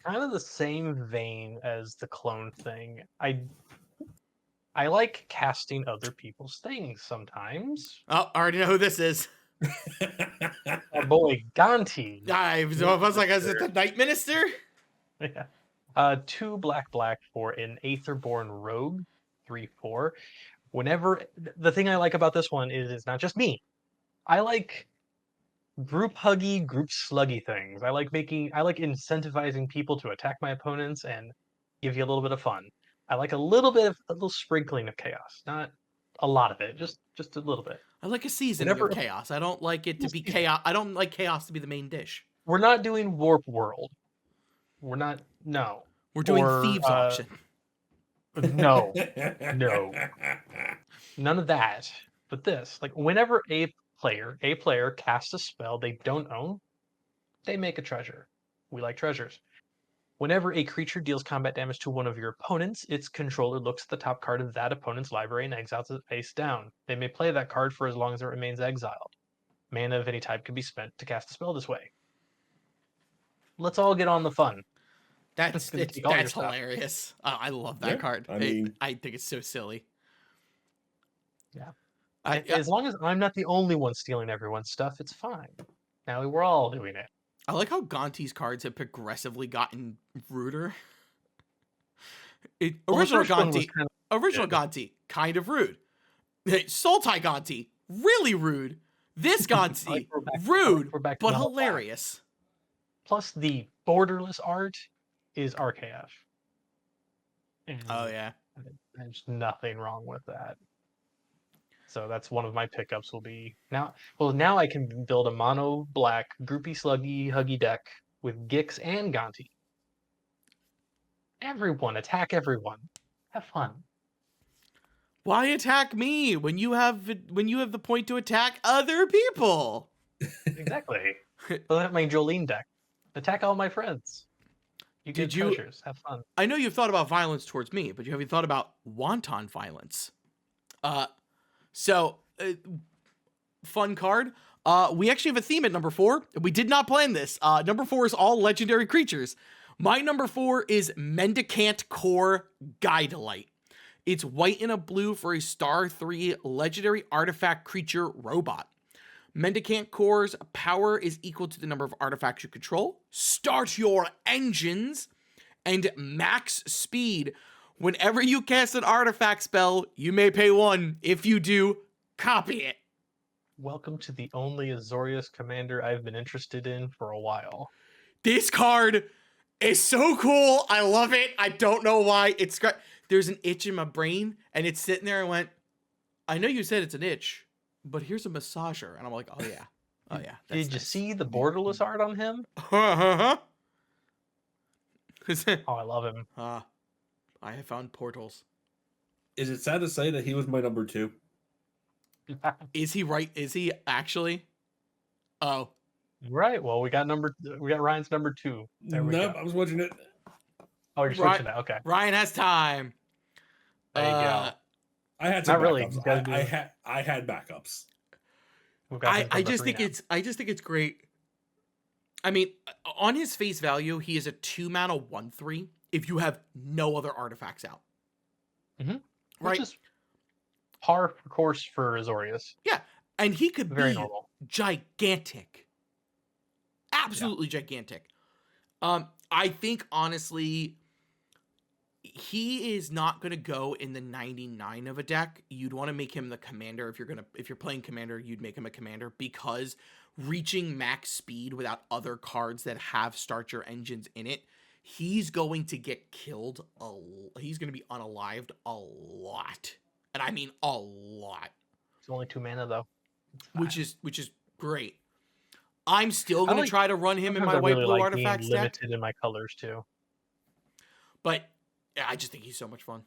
Kind of the same vein as the clone thing. I like casting other people's things sometimes. Oh, I already know who this is. Our boy Gonti. I was like, is it the Night Minister? Yeah. 2 black for an Aetherborn Rogue, 3/4. Whenever the thing I like about this one is it's not just me. I like group huggy, group sluggy things. I like incentivizing people to attack my opponents and give you a little bit of fun. I like a little sprinkling of chaos, not a lot of it, just a little bit. I like a seasoning Whenever of chaos. I don't like it to Little be seasoning. chaos. I don't like chaos to be the main dish. We're not doing Warp World. We're not. No. We're doing Or thieves auction. no, no, none of that. But this, like, whenever a player casts a spell they don't own, they make a treasure. We like treasures. Whenever a creature deals combat damage to one of your opponents, its controller looks at the top card of that opponent's library and exiles it face down. They may play that card for as long as it remains exiled. Mana of any type can be spent to cast a spell this way. Let's all get on the fun. That's gonna take all your stuff. hilarious. I love that Yeah, card. I mean- I think it's so silly. Yeah. As As long as I'm not the only one stealing everyone's stuff, it's fine. Now we're all doing it. I like how Gonti's cards have progressively gotten ruder. Well, the Original first one was Gonti, kind original good. Gonti, kind of rude. Sultai Gonti, really rude. This Gonti, like rude, we're back to but the whole pack. hilarious. Plus, the borderless art is RKF. And Oh yeah. there's nothing wrong with that. So that's one of my pickups will be now. Well, now I can build a mono black groupie sluggy huggy deck with Gix and Gonti. Everyone attack everyone. Have fun. Why attack me when you have the point to attack other people? Exactly. I'll have my Jolene deck. Attack all my friends. You get Did you- treasures. Have fun. I know you've thought about violence towards me, but have you thought about wanton violence? Fun card. We actually have a theme at number 4. We did not plan this. Number 4 is all legendary creatures. My number 4 is Mendicant Core Guidelight. It's white and a blue for a star 3 legendary artifact creature robot. Mendicant Core's power is equal to the number of artifacts you control. Start your engines and max speed. Whenever you cast an artifact spell, you may pay 1. If you do, copy it. Welcome to the only Azorius commander I've been interested in for a while. This card is so cool. I love it. I don't know why. There's an itch in my brain, and it's sitting there and went, I know you said it's an itch, but here's a massager. And I'm like, oh yeah. Oh yeah. Did you see the borderless art on him? Oh, Oh, I love him. I have found portals. Is it sad to say that he was my number 2? Is he right? Is he actually? Oh, Right. Well, we got Ryan's number 2. There we Nope, go. I was watching it. Oh, you're switching it. Okay. Ryan has time. There you go. I had some Not really, backups. you gotta do I it. had backups. We've got him for I number just 3 think now. it's great. I mean, on his face value, he is a 2-mana 1/3 if you have no other artifacts out. Which Right? is par for course for Azorius. Yeah. And he could Very be normal. gigantic. Absolutely gigantic. I think honestly, he is not going to go in the 99 of a deck. You'd want to make him the commander. If you're playing commander, you'd make him a commander, because reaching max speed without other cards that have start your engines in it, he's going to get killed. He's going to be unalived a lot. And I mean a lot. It's only 2 mana though. Which is great. I'm still going to like- try to run him in Sometimes my I white really blue like artifacts being deck. limited in my colors too. But yeah, I just think he's so much fun.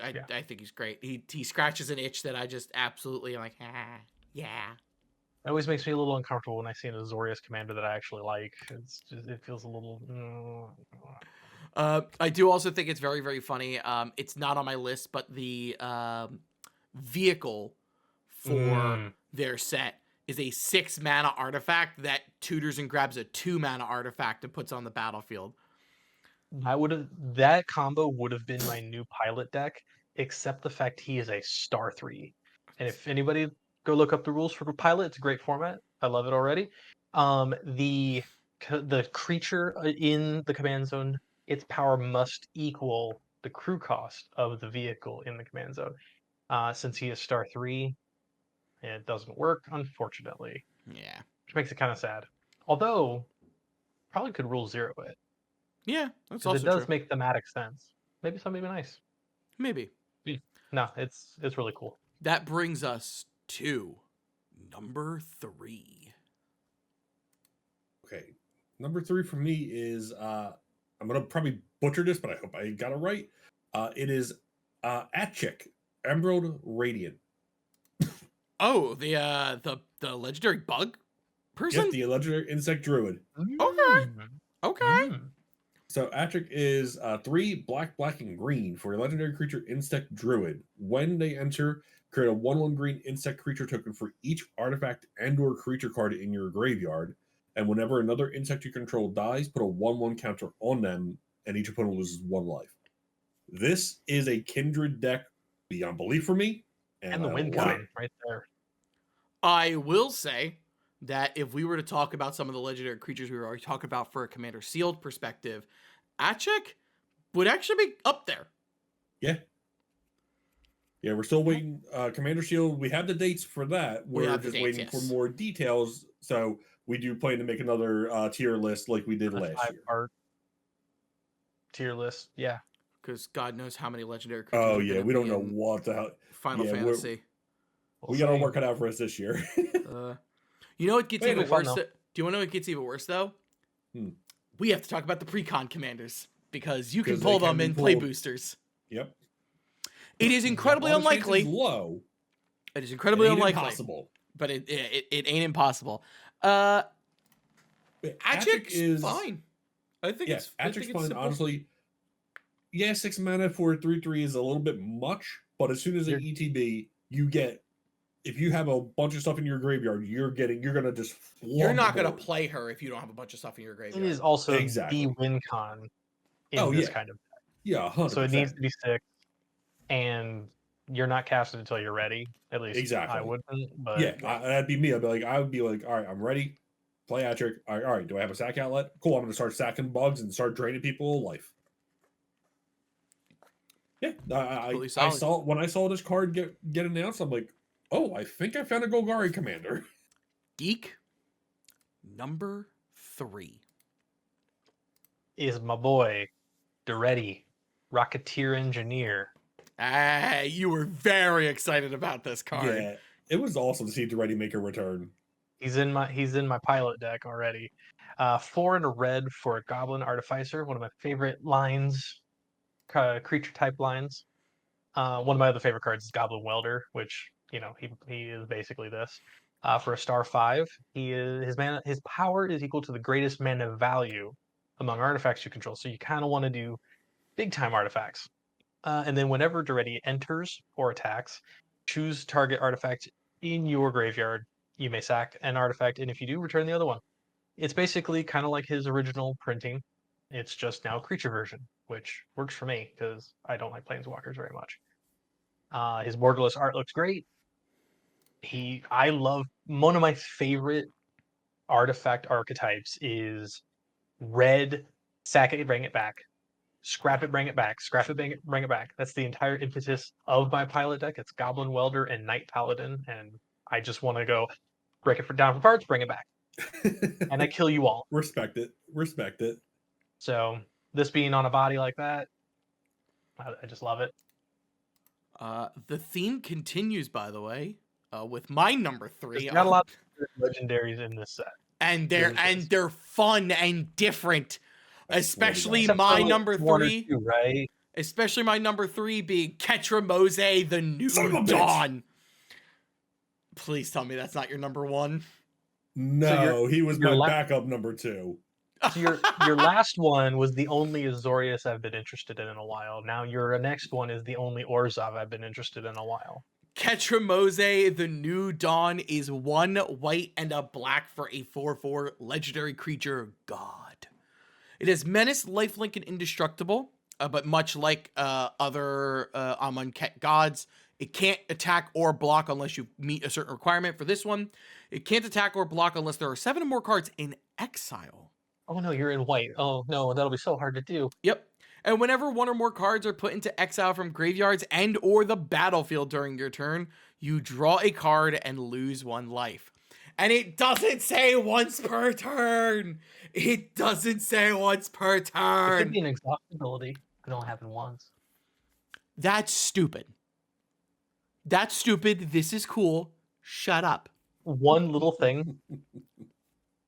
I think he's great. He scratches an itch that I just absolutely am like, yeah. It always makes me a little uncomfortable when I see an Azorius commander that I actually like. It feels a little. I do also think it's very, very funny. It's not on my list, but the vehicle for their set is a 6-mana artifact that tutors and grabs a 2-mana artifact and puts on the battlefield. That combo would have been my new pilot deck, except the fact he is a star 3. And if anybody go look up the rules for pilot, it's a great format. I love it already. The creature in the command zone, its power must equal the crew cost of the vehicle in the command zone. Since he is star 3, it doesn't work, unfortunately, Yeah. which makes it kind of sad. Although, probably could rule 0 it. Yeah, that's 'Cause also it does true. make thematic sense. Maybe something nice. Maybe. No, it's really cool. That brings us to number 3. Okay. Number 3 for me is I'm gonna probably butcher this, but I hope I got it right. It is Atchik, Emerald Radiant. Oh, the legendary bug person? Yep, the legendary insect druid. Okay. Okay. Mm. So Atchik is 3 black, black, and green for a legendary creature insect druid. When they enter, create a 1/1 green insect creature token for each artifact and/or creature card in your graveyard. And whenever another insect you control dies, put a 1/1 counter on them, and each opponent loses 1 life. This is a kindred deck beyond belief for me, And the I win love it. con right there. I will say that if we were to talk about some of the legendary creatures we were already talking about for a Commander Sealed perspective, Atchik would actually be up there. Yeah. Yeah, we're still waiting. Commander Shield, we have the dates for that. We We're have the just dates, waiting for yes. more details. So we do plan to make another tier list like we did The last year. 5-part tier list. Yeah. Because God knows how many legendary creatures Oh are yeah, gonna we don't be know in what the hell. Final Yeah, Fantasy. We got our work cut out for us this year. You know what gets It'll even be fun, worse? though. Do you want to know what gets even worse though? We have to talk about the pre-con commanders because you can 'Cause pull they can them be in play pulled. boosters. Yep. It is incredibly While the chance is unlikely. low. It is It incredibly ain't unlikely, impossible. but it ain't impossible. But Atchik's is fine. I think it's Atchik's fine. simple. Honestly, yeah, 6 mana for 3/3 is a little bit much, but as soon as an ETB, you get. If you have a bunch of stuff in your graveyard, you're gonna just. You're not going gonna play her if you don't have a bunch of stuff in your graveyard. It is also Exactly. the win con in Oh, this yeah. kind of deck. Yeah, 100%. So it needs to be 6, and you're not casting until you're ready. At least Exactly. I wouldn't. But Yeah, that'd be me. I would be like, all right, I'm ready. Play Atchik. All right, do I have a sack outlet? Cool. I'm gonna start sacking bugs and start draining people of life. Yeah, I saw when I saw this card get announced. I'm like, oh, I think I found a Golgari commander. Geek number 3 is my boy, Duretti, Rocketeer Engineer. You were very excited about this card. Yeah, it was awesome to see Duretti make a return. He's in my pilot deck already. 4 and a red for a Goblin Artificer, one of my favorite lines, creature type lines. One of my other favorite cards is Goblin Welder, which he is basically this. For a star 5, his power is equal to the greatest mana value among artifacts you control. So you kind of want to do big time artifacts. And then whenever Duretti enters or attacks, choose target artifact in your graveyard. You may sack an artifact, and if you do, return the other one. It's basically kind of like his original printing. It's just now a creature version, which works for me because I don't like planeswalkers very much. His borderless art looks great. I love one of my favorite artifact archetypes is red, sack it, bring it back. Scrap it, bring it back. Scrap it, bring it back. That's the entire impetus of my pilot deck. It's Goblin Welder and Knight Paladin, and I just want to go break it down for parts, bring it back, and I kill you all. Respect it. Respect it. So this being on a body like that, I just love it. The theme continues, by the way, with my number 3. There's not a lot of legendaries in this set, and they're fun and different. Especially except my for, like, number 1 or 3, 2, right? Especially my number 3 being Ketramose, the New Dawn. Please tell me that's not your number 1. No, he was my backup number 2. So your last one was the only Azorius I've been interested in a while. Now your next one is the only Orzhov I've been interested in a while. Ketramose, the New Dawn, is 1 white and a black for a 4/4 legendary creature god. It is menace, lifelink, and indestructible, but much like other Amonkhet gods, it can't attack or block unless you meet a certain requirement. For this one, it can't attack or block unless there are 7 or more cards in exile. Oh no, you're in white. Oh no, that'll be so hard to do. Yep. And whenever 1 or more cards are put into exile from graveyards and or the battlefield during your turn, you draw a card and lose 1 life. And it doesn't say once per turn. It doesn't say once per turn. It could be an exhaust ability. It only happened once. That's stupid. That's stupid. This is cool. Shut up. One little thing.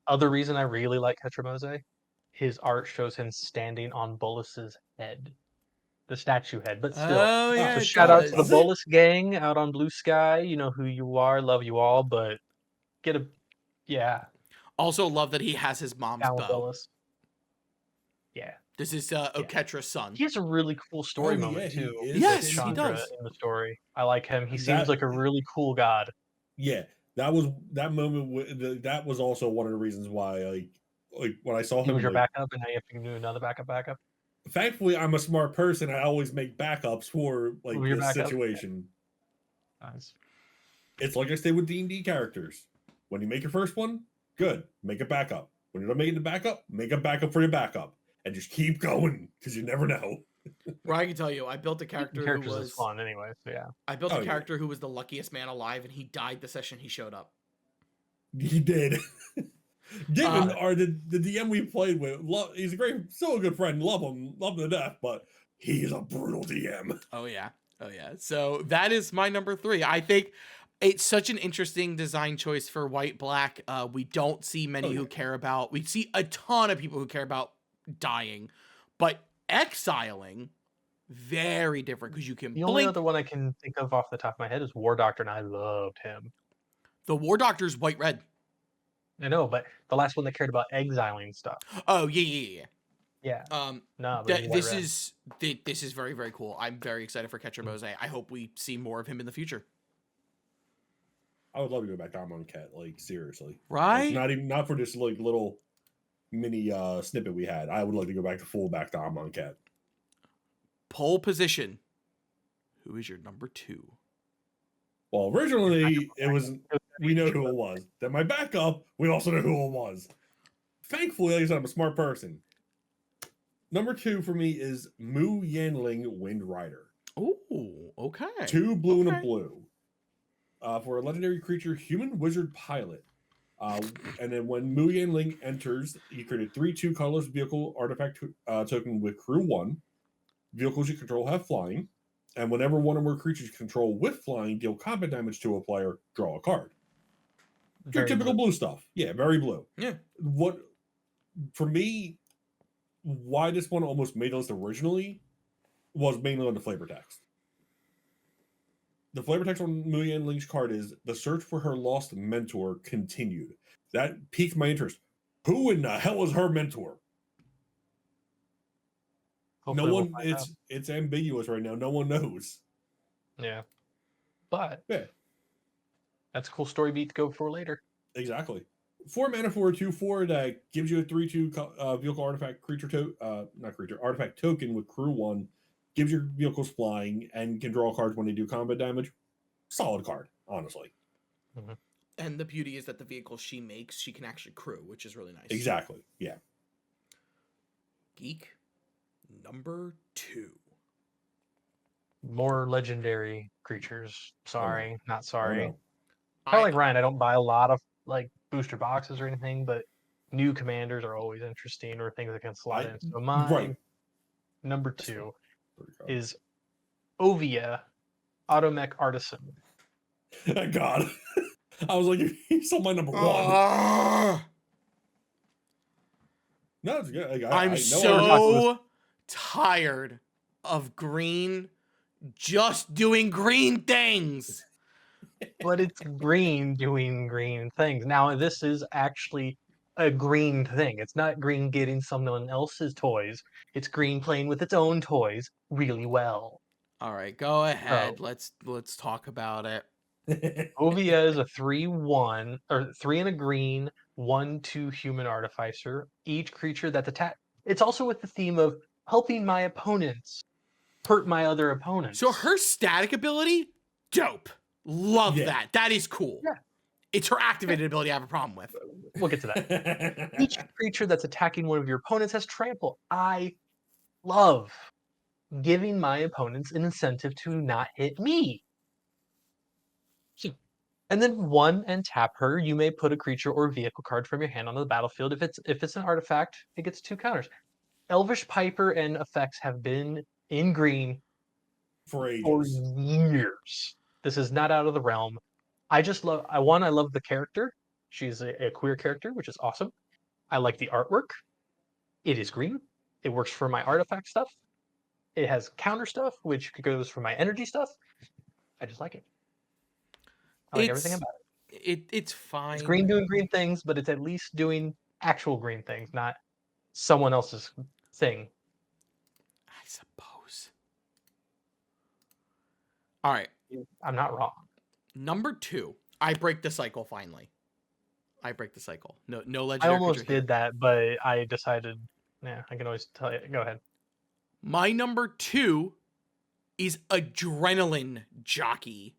Other reason I really like Ketramose, his art shows him standing on Bolus's head, the statue head. But still, Oh, yeah, so it shout out to the does. Does it? Bolus gang out on Blue Sky. You know who you are, love you all, but yeah, Also, love that he has his mom's down with bow. Bolus. Yeah. This is Oketra's son. He has a really cool story Oh, moment yeah, he too. is. with Yes, he Chandra does. in the story. I like him. He That- seems like a really cool god. Yeah, that was that moment. That was also one of the reasons why, like when I saw He him, was your like, backup, and now you have to do another backup. thankfully, I'm a smart person. I always make backups for like For your this backup? situation. Nice. It's like I say with D&D characters. When you make your first one, good. Make a backup. When you're not making the backup, make a backup for your backup, and just keep going because you never know. Well, I can tell you, I built a character who Characters was is fun anyway. So yeah. I built Oh, a yeah. character who was the luckiest man alive, and he died the session he showed up. He did. Given the DM we played with, he's a great, still a good friend. Love him to death, but he is a brutal DM. Oh yeah. So that is my number 3. I think it's such an interesting design choice for white black. We don't see many who care about. We see a ton of people who care about dying, but exiling, very different because you can The only blink. other one I can think of off the top of my head is War Doctor, and I loved him. The War Doctor's white red. I know, but the last one that cared about exiling stuff. Oh yeah. Yeah. No, but This is very, very cool. I'm very excited for Ketramose. I hope we see more of him in the future. I would love to go back to Amon Cat, like seriously. Right? Like, not for this like little mini snippet we had. I would like to go back to Amon Cat. Pole position. Who is your number 2? Well, originally it was we know who it was. Then my backup, we also know who it was. Thankfully, like I said, I'm a smart person. Number 2 for me is Mu Yanling Wind Rider. Ooh, okay. 2 blue and a blue. For a legendary creature, human wizard pilot. And then when Mu Yanling enters, you create a 3/2 colorless vehicle artifact token with crew 1. Vehicles you control have flying. And whenever one or more creatures you control with flying deal combat damage to a player, draw a card. Your typical blue stuff. Yeah, very blue. Yeah. What, for me, why this one almost made the list originally was mainly on the flavor text. The flavor text on Mu Yanling's card is the search for her lost mentor continued. That piqued my interest. Who in the hell is her mentor? Hopefully No we'll one. find out. It's ambiguous right now. No one knows. Yeah. But Yeah, that's a cool story beat to go for later. exactly. 4 mana for a 2/4 that gives you a 3/2 vehicle artifact artifact token with crew 1. Gives your vehicles flying and can draw cards when they do combat damage. Solid card, honestly. And the beauty is that the vehicles she makes, she can actually crew, which is really nice. Exactly. Yeah. Geek number 2. More legendary creatures. Sorry, not sorry. no. Kind of like Ryan, I don't buy a lot of like booster boxes or anything, but new commanders are always interesting or things that can slot in. So mine, number 2, is Ovia, Automech Artisan. God. I was like, you saw my number 1. No, it's good. Like, I'm I know so tired of green just doing green things. But it's green doing green things. Now, this is actually a green thing. It's not green getting someone else's toys. It's green playing with its own toys really well. All right, go ahead. Let's talk about it. Ovia is a 3/1 or 3 and a green, 1/2 human artificer. Each creature that's attacked. It's also with the theme of helping my opponents hurt my other opponents. So her static ability, dope. Love Yeah. that. That is cool. Yeah. It's her activated ability I have a problem with. We'll get to that. Each creature that's attacking one of your opponents has trample. I love giving my opponents an incentive to not hit me. And then 1 and tap her. You may put a creature or vehicle card from your hand on the battlefield. If it's an artifact, it gets 2 counters. Elvish Piper and effects have been in green for for ages. years. This is not out of the realm. I just love. I love the character. She's a queer character, which is awesome. I like the artwork. It is green. It works for my artifact stuff. It has counter stuff, which goes for my energy stuff. I just like it. I like everything It's about it's it. fine. It's green doing green things, but it's at least doing actual green things, not someone else's thing. I suppose. All right. I'm not wrong. Number 2. I break the cycle finally. I break the cycle. No I legendary almost creature here. did that, but I decided, yeah, I can always tell you. Go ahead. My number 2 is Adrenaline Jockey.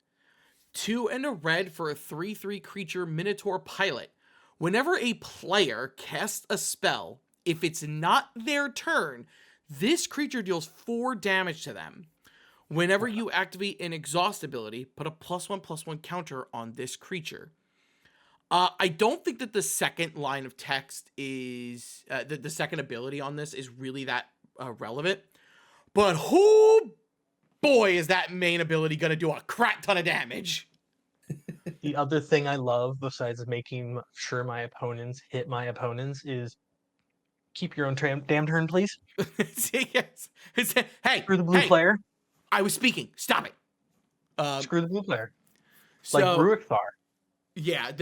2 and a red for a 3/3 creature Minotaur pilot. Whenever a player casts a spell, if it's not their turn, this creature deals 4 damage to them. Whenever you activate an exhaust ability, put a +1/+1 counter on this creature. I don't think that the second line of text is the second ability on this is really that relevant. But oh boy, is that main ability going to do a crap ton of damage. The other thing I love, besides making sure my opponents hit my opponents, is keep your own damn turn, please. Yes. Hey, Screw the blue player. I was speaking. Stop it. Screw the blue player. So, Like Bruikhthar. yeah,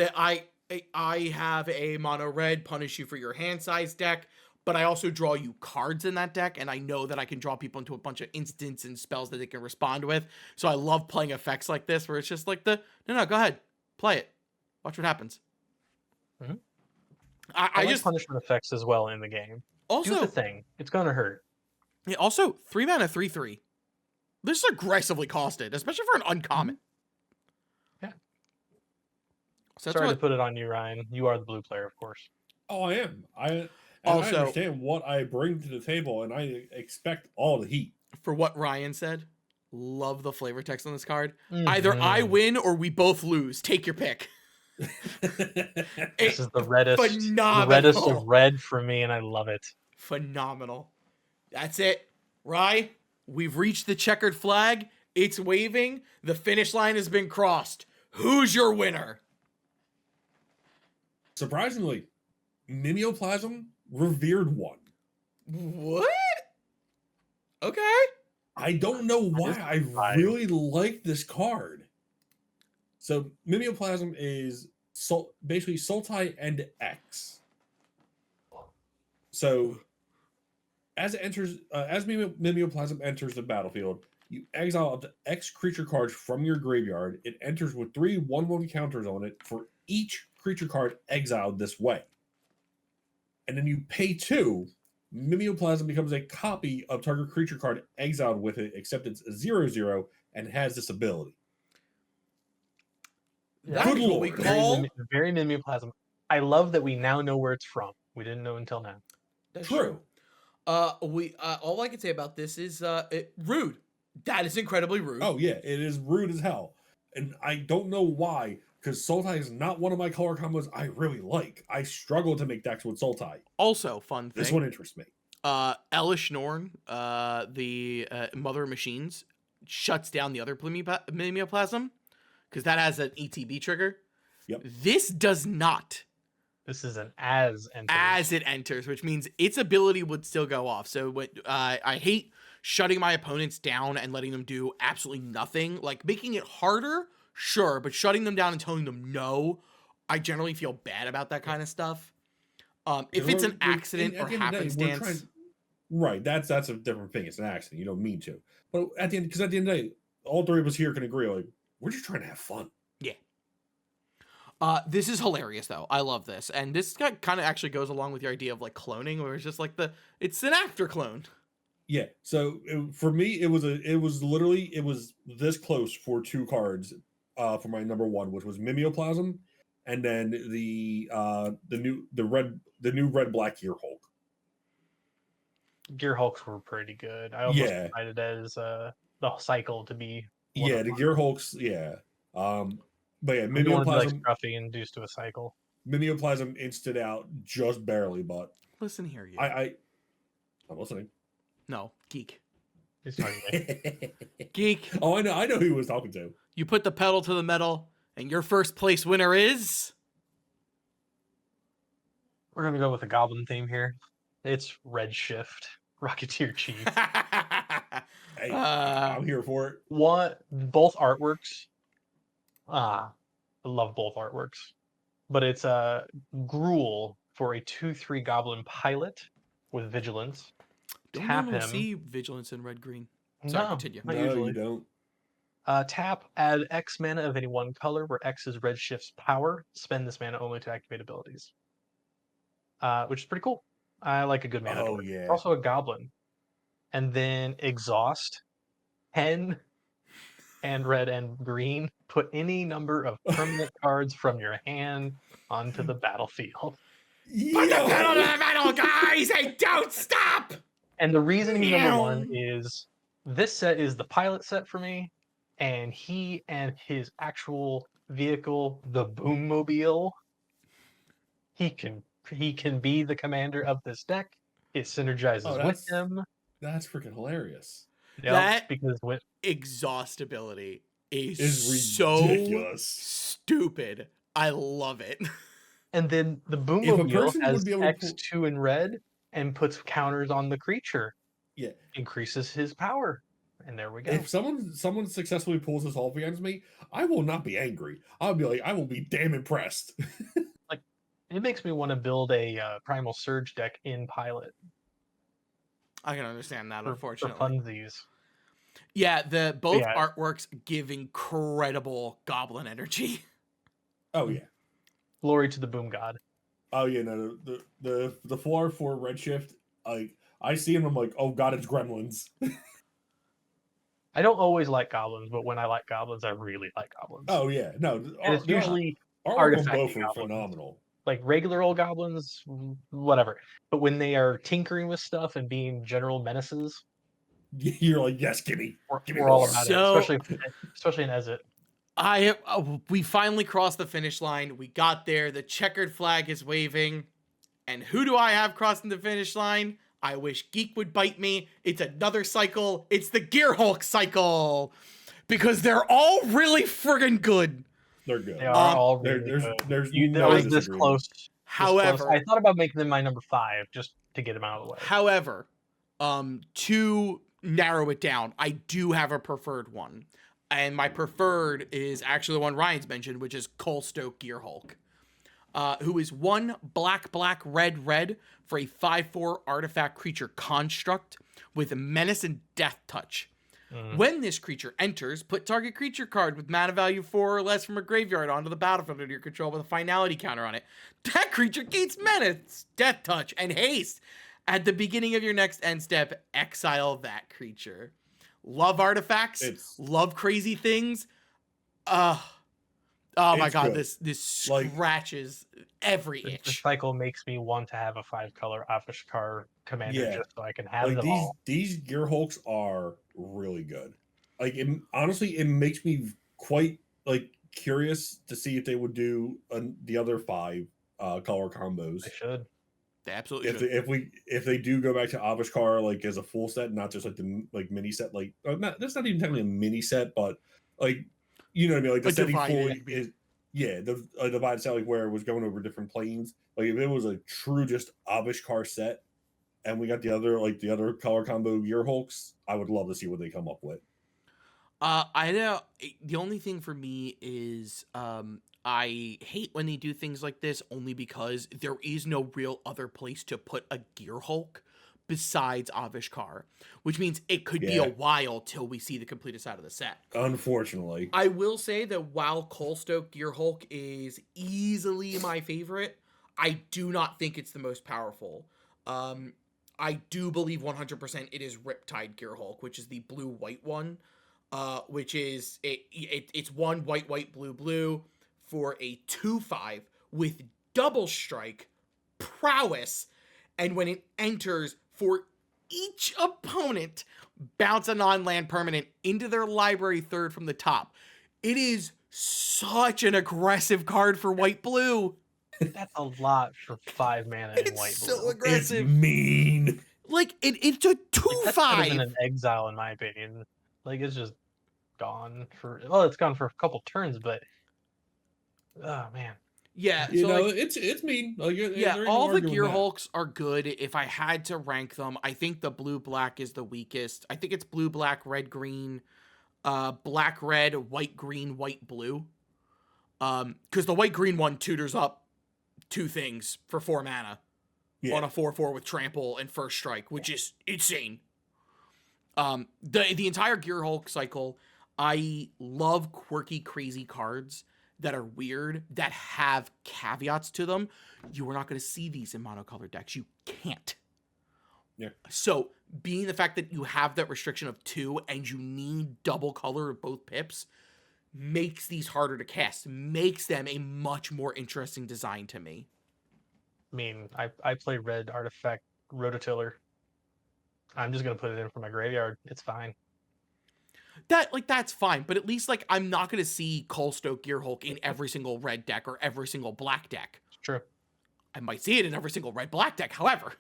I have a mono red punish you for your hand size deck, but I also draw you cards in that deck, and I know that I can draw people into a bunch of instants and spells that they can respond with. So I love playing effects like this, where it's just like no, go ahead, play it, watch what happens. Mm-hmm. I like just punishment effects as well in the game. also Do the thing. It's gonna hurt. Yeah, also 3 mana 3/3. This is aggressively costed, especially for an uncommon. Yeah. So that's Sorry what, to put it on you, Ryan. You are the blue player, of course. Oh, I am. I Also- understand what I bring to the table, and I expect all the heat. for what Ryan said. Love the flavor text on this card. Either I Mhm. win or we both lose. Take your pick. This is the reddest of red for me, and I love it. Phenomenal. That's it. Rye, we've reached the checkered flag. It's waving. The finish line has been crossed. Who's your winner? Surprisingly, Mimeoplasm Revered One. What? Okay. I don't know why. I surprised. really like this card. So Mimeoplasm is basically Sultai and X. So as it enters, as Mimeoplasm enters the battlefield, you exile up to X creature cards from your graveyard. It enters with 3 1/1 counters on it for each creature card exiled this way. And then you pay 2. Mimeoplasm becomes a copy of target creature card exiled with it, except it's 0/0 and has this ability. That's Good what we lord. call. Very Mimeoplasm. I love that we now know where it's from. We didn't know until now. That's True. We all I can say about this is rude. That is incredibly rude. Oh yeah, it is rude as hell, and I don't know why. Because Sultai is not one of my color combos I really like. I struggle to make decks with Sultai. Also, fun thing. This one interests me. Elish Norn, the Mother of Machines, shuts down the other Mimeoplasm because that has an ETB trigger. Yep. This does not. This is an as enters. As it enters, which means its ability would still go off. So what I hate shutting my opponents down and letting them do absolutely nothing. Like making it harder, sure, but shutting them down and telling them no, I generally feel bad about that kind of stuff. If it's an accident or happenstance, right? That's a different thing. It's an accident. You don't mean to. But at the end of the day, all 3 of us here can agree. Like we're just trying to have fun. Yeah. This is hilarious though. I love this, and this kind of actually goes along with your idea of like cloning, where it's just like it's an after clone. Yeah. So for me, it was literally this close for 2 cards for my number 1, which was Mimeoplasm, and then the new red black Gearhulk. Gearhulks were pretty good. I almost decided as the cycle to be. Yeah, the Gearhulks. Yeah. But yeah, Mimeoplasm like Mimeoplasm. Scruffy induced to a cycle. Mimeoplasm insted out just barely, but Listen here, you. I'm listening. No, geek. He's talking to me. Geek, Oh, I know who he was talking to. you put the pedal to the metal, and your first place winner is. We're gonna go with a goblin theme here. It's Redshift, Rocketeer Chief. Hey, Uh, I'm here for it. Both artworks. I love both artworks. But it's a Gruul for a 2/3 goblin pilot with vigilance. don't Tap normally him. see vigilance in red green. Sorry, No, continue. not No, usually. you don't. Tap, add X mana of any one color, where X is Redshift's power. Spend this mana only to activate abilities. Which is pretty cool. I like a good mana. Oh, dork. yeah. It's also a goblin. And then Exhaust, 10 and red and green. Put any number of permanent cards from your hand onto the battlefield. Put the pedal to Yo! the metal, guys, and don't stop! And the reason he's number one Meow. is this set is the pilot set for me, and he and his actual vehicle, the Boommobile, he can be the commander of this deck. It synergizes Oh, with him. that's freaking hilarious. Yep, That because with exhaustibility is Is so ridiculous. stupid. I love it. and then the If a Boommobile person has would be able to pull, X2 in red and puts counters on the creature, yeah, increases his power. And there we go. if someone successfully pulls this off against me, I will not be angry. I'll be like, I will be damn impressed. It makes me want to build a Primal Surge deck in Pilot I can understand that, for unfortunately. funsies. Yeah, both Yeah. artworks give incredible goblin energy. Oh yeah. Glory to the Boom God. Oh yeah, no, the floor for Redshift, I see him, I'm like, oh god, it's gremlins. I don't always like goblins, but when I like goblins, I really like goblins. Oh yeah, no, and it's usually our artifact both are goblins. phenomenal. Like regular old goblins, whatever. But when they are tinkering with stuff and being general menaces, You're like, yes, gimme. Give me we're all more. about So- it. Especially in Ezit. We finally crossed the finish line. We got there. The checkered flag is waving. And who do I have crossing the finish line? I wish Geek would bite me. It's another cycle. It's the Gear Hulk cycle. Because they're all really friggin' good. They're good. They are all There- really there's good. there's That no was this disagreement. close. However, I thought about making them my number 5 just to get them out of the way. However, to narrow it down, I do have a preferred one. And my preferred is actually the one Ryan's mentioned, which is Colstoke Gear Hulk. Who is 1 black, red for a 5/4 artifact creature construct with Menace and Death Touch. When this creature enters, put target creature card with mana value 4 or less from a graveyard onto the battlefield under your control with a finality counter on it. That creature gains Menace, Death Touch, and Haste. At the beginning of your next end step, exile that creature. Love artifacts. Love crazy things. Oh my It's god, good. this scratches every This itch. cycle makes me want to have a 5-color Avishkar commander Yeah. just so I can have Like them all. these Gear Hulks are really good. Like honestly, it makes me quite curious to see if they would do the other 5 color combos. They should. They absolutely should. If they do go back to Avishkar as a full set, not just the mini set, that's not even technically a mini set, but you know what I mean, the setting fully is the divided set where it was going over different planes. If it was a true just Avishkar set, and we got the other color combo Gear Hulks, I would love to see what they come up with. I know the only thing for me is I hate when they do things like this only because there is no real other place to put a Gear Hulk besides Avishkar, which means it could be a while till we see the completed side of the set. Unfortunately. I will say that while Colstoke Gear Hulk is easily my favorite, I do not think it's the most powerful. I do believe 100% it is Riptide Gear Hulk, which is the blue-white one, which is it's 1 white, blue for a 2/5 with double strike, prowess, and when it enters, for each opponent, bounce a non-land permanent into their library 3rd from the top. It is such an aggressive card for white-blue. That's a lot for 5 mana in It's white so blue. aggressive. It's mean. like it's a Like, that's better than 2/5. an exile, in my opinion. Like, it's just gone for. Well, it's gone for a couple turns, but oh man, Yeah, You so know, like it's mean. Like, yeah, there ain't no all the arguing Gear that. Hulks are good. If I had to rank them, I think the blue black is the weakest. I think it's blue black, red green, black red, white green, white blue. Because the white green one tutors up 2 things for 4 mana Yeah. on a 4/4 with trample and first strike, which is insane. The entire Gear Hulk cycle, I love quirky, crazy cards that are weird, that have caveats to them. You are not going to see these in monocolored decks. You can't. Yeah. So, being the fact that you have that restriction of 2 and you need double color of both pips makes these harder to cast, makes them a much more interesting design to me. I mean, I play red artifact rototiller. I'm just gonna put it in for my graveyard. It's fine. That's fine, but at least like I'm not going to see Colstoke Gear Hulk in every single red deck or every single black deck. It's true. I might see it in every single red black deck. However,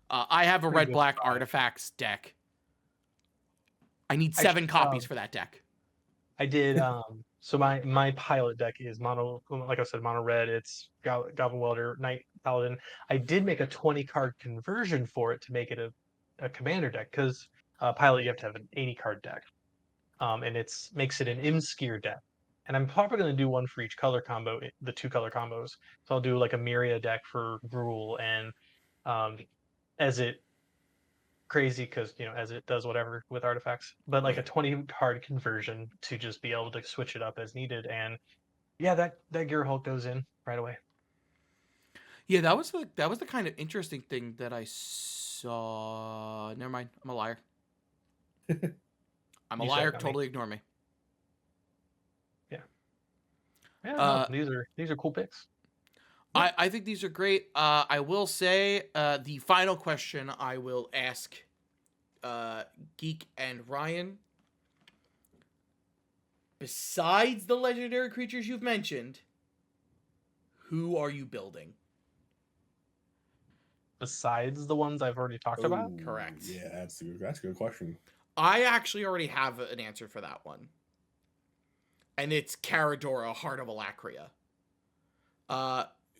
I have a Pretty red good black try. artifacts deck. I need I 7 sh- copies for that deck. I did. So my pilot deck is mono. Like I said, mono red. It's Goblin Welder, Knight Paladin. I did make a 20 card conversion for it to make it a commander deck because pilot you have to have an 80 card deck. And makes it an Imskir deck. And I'm probably going to do one for each color combo, the 2 color combos. So I'll do like a Myria deck for Gruul and as it crazy because as it does whatever with artifacts, but like a 20 card conversion to just be able to switch it up as needed. And yeah, that Gear Hulk goes in right away. Yeah, that was the kind of interesting thing that I saw. Never mind, I'm a liar. I'm a You liar. suck on me. Totally ignore me. Yeah, no, these are cool picks. I think these are great. I will say the final question I will ask Geek and Ryan. Besides the legendary creatures you've mentioned, who are you building? Besides the ones I've already talked about. Ooh, Correct. Yeah, that's a good question. I actually already have an answer for that one. And it's Caradora, Heart of Alacria.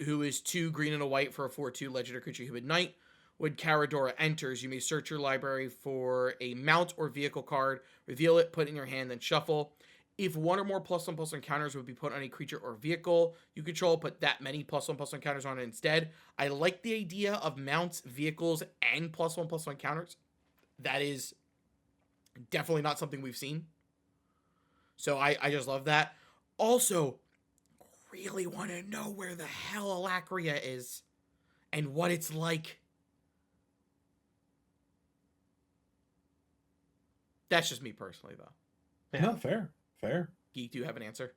Who is 2 green and a white for a 4/2 legendary creature human knight. When Caradora enters, you may search your library for a mount or vehicle card, reveal it, put it in your hand, then shuffle. If 1 or more +1/+1 counters would be put on a creature or vehicle you control, put that many +1/+1 counters on it instead. I like the idea of mounts, vehicles, and +1/+1 counters. That is definitely not something we've seen. So I just love that. Also, really want to know where the hell Alacria is and what it's like. That's just me personally, though. Yeah. No, fair. Geek, do you have an answer?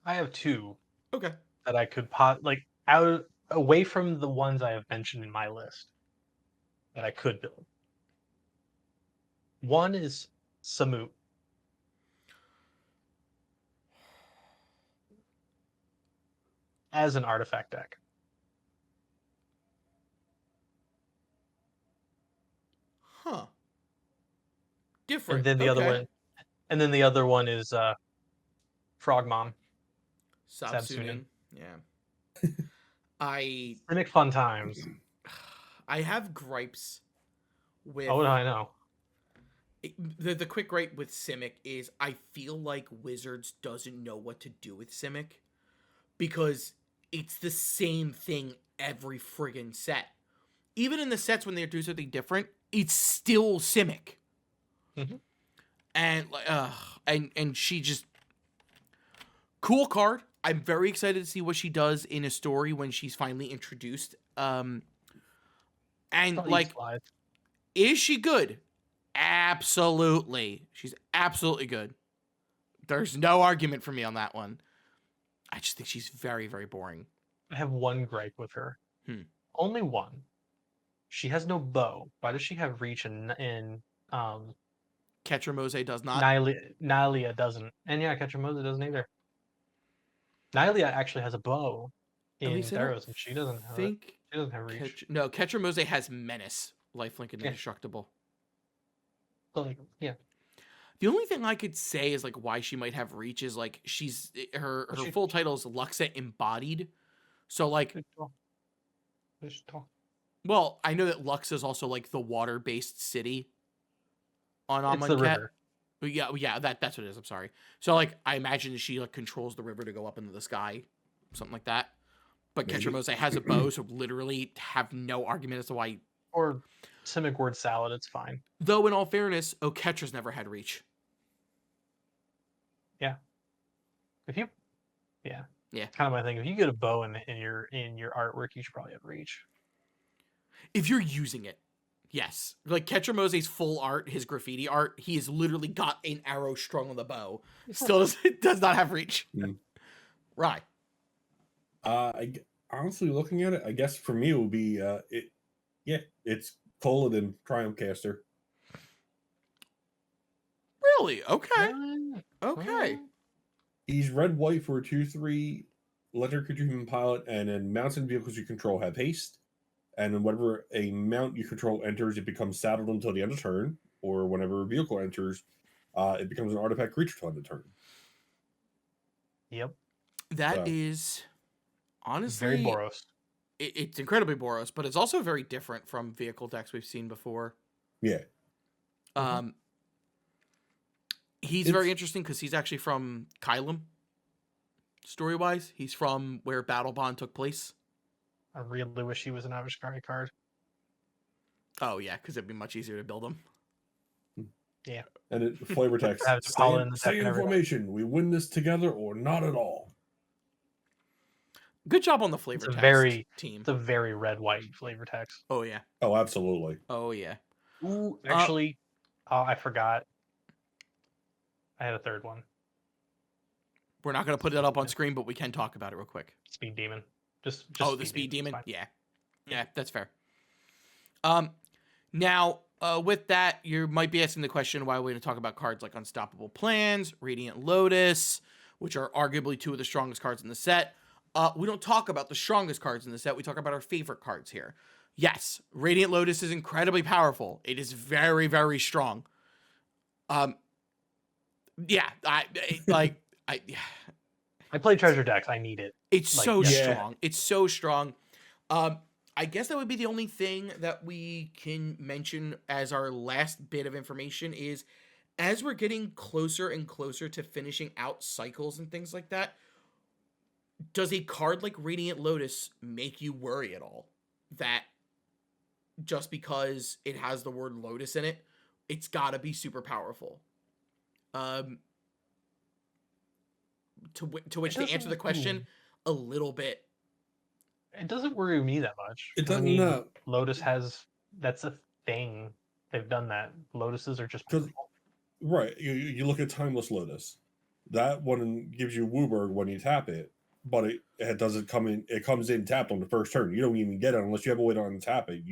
I have 2 Okay. that I could like out away from the ones I have mentioned in my list that I could build. One is Samut. As an artifact deck. Huh. Different. And then the other one is Frog Mom. Sabsunin. Yeah. Cynic Fun Times. I have gripes with Oh, I know. the quick gripe with Simic is I feel like Wizards doesn't know what to do with Simic because it's the same thing every friggin' set. Even in the sets when they do something different, it's still Simic. Mm-hmm. And she just cool card. I'm very excited to see what she does in a story when she's finally introduced. And like, is she good? Absolutely. She's absolutely good. There's no argument for me on that one. I just think she's very, very boring. I have one gripe with her. Only one. She has no bow. Why does she have reach in Ketramose does not. Nylea doesn't. And yeah, Ketramose doesn't either. Nylea actually has a bow in least I don't Theros, and she doesn't have it. think She doesn't have reach. Ketramose has Menace, Lifelink, and Yeah. Indestructible. So, like, yeah. The only thing I could say is like why she might have reach is like she's her She- full title is Luxet Embodied. So like, Just talk. well, I know that Lux is also like the water-based city on It's the Amonkhet. river. But yeah, that's what it is. I'm sorry. So like, I imagine she like controls the river to go up into the sky, something like that. But Maybe. Ketramose has a bow, so literally have no argument as to why. Or Simic Word Salad, it's fine. Though in all fairness, Oketra's never had reach. If you, yeah, Yeah. kind of my thing. If you get a bow in your artwork, you should probably have reach. If you're using it, yes. Like Ketramose's full art, his graffiti art, he has literally got an arrow strung on the bow. Still does not have reach. Mm. Right. Honestly, looking at it, I guess for me it would be it's Colin Triumph Caster. Really? Okay. Okay. He's red white for a 2/3 legendary creature human pilot, and then mounts and vehicles you control have haste. And then whenever a mount you control enters, it becomes saddled until the end of turn, or whenever a vehicle enters, it becomes an artifact creature till end of turn. Yep. That So. is honestly Very Boros. It's incredibly Boros, but it's also very different from vehicle decks we've seen before. Yeah. He's very interesting because he's actually from Kylum. Story-wise, he's from where Battle Bond took place. I really wish he was an Avishkari card. Oh yeah, because it'd be much easier to build him. Yeah. And it flavor text. Have T'Pala in the deck Stay and in everything. formation. We win this together or not at all. Good job on the flavor It's a text team. It's a very red-white flavor text. Oh yeah. Oh, absolutely. Oh yeah. Ooh, actually, I forgot. I had a third one. We're not going to put it up on screen, but we can talk about it real quick. Speed Demon. Just the Speed Demon? Fine. Yeah, that's fair. Now, with that, you might be asking the question why we're going to talk about cards like Unstoppable Plans, Radiant Lotus, which are arguably two of the strongest cards in the set. We don't talk about the strongest cards in the set. We talk about our favorite cards here. Yes, Radiant Lotus is incredibly powerful. It is very, very strong. Yeah, I play treasure decks. I need it. It's so yeah. strong. It's so strong. I guess that would be the only thing that we can mention as our last bit of information is as we're getting closer and closer to finishing out cycles and things like that, does a card like Radiant Lotus make you worry at all? That just because it has the word Lotus in it, it's gotta be super powerful. To which to answer the question, a little bit. It doesn't worry me that much. It 'cause, doesn't. Lotus has that's a thing. They've done that. Lotuses are just powerful. Right. You look at Timeless Lotus. That one gives you Wooburg when you tap it, but it doesn't come in. It comes in tapped on the first turn. You don't even get it unless you have a way to untap it.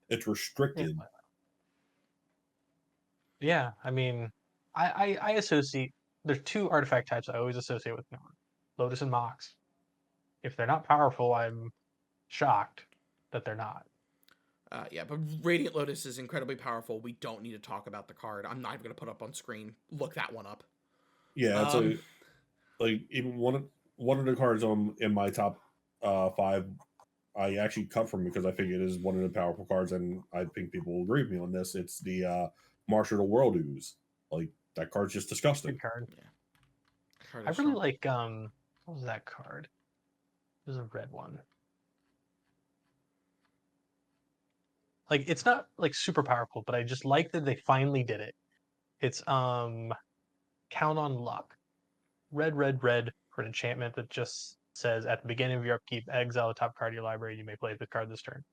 It's restricted. Yeah, I mean, I associate. There's two artifact types I always associate with Norn: Lotus and Mox. If they're not powerful, I'm shocked that they're not. Yeah, but Radiant Lotus is incredibly powerful. We don't need to talk about the card. I'm not even going to put up on screen. Look that one up. Yeah, it's like even one of the cards in my top 5. I actually cut from because I think it is one of the powerful cards, and I think people will agree with me on this. It's the Marshal the World Ooze. Like that card's just disgusting. Good card. Yeah. Card I is really strong. like what was that card? It was a red one. Like it's not like super powerful, but I just like that they finally did it. It's Count on Luck. Red for an enchantment that just says at the beginning of your upkeep, exile a top card of your library. You may play this card this turn.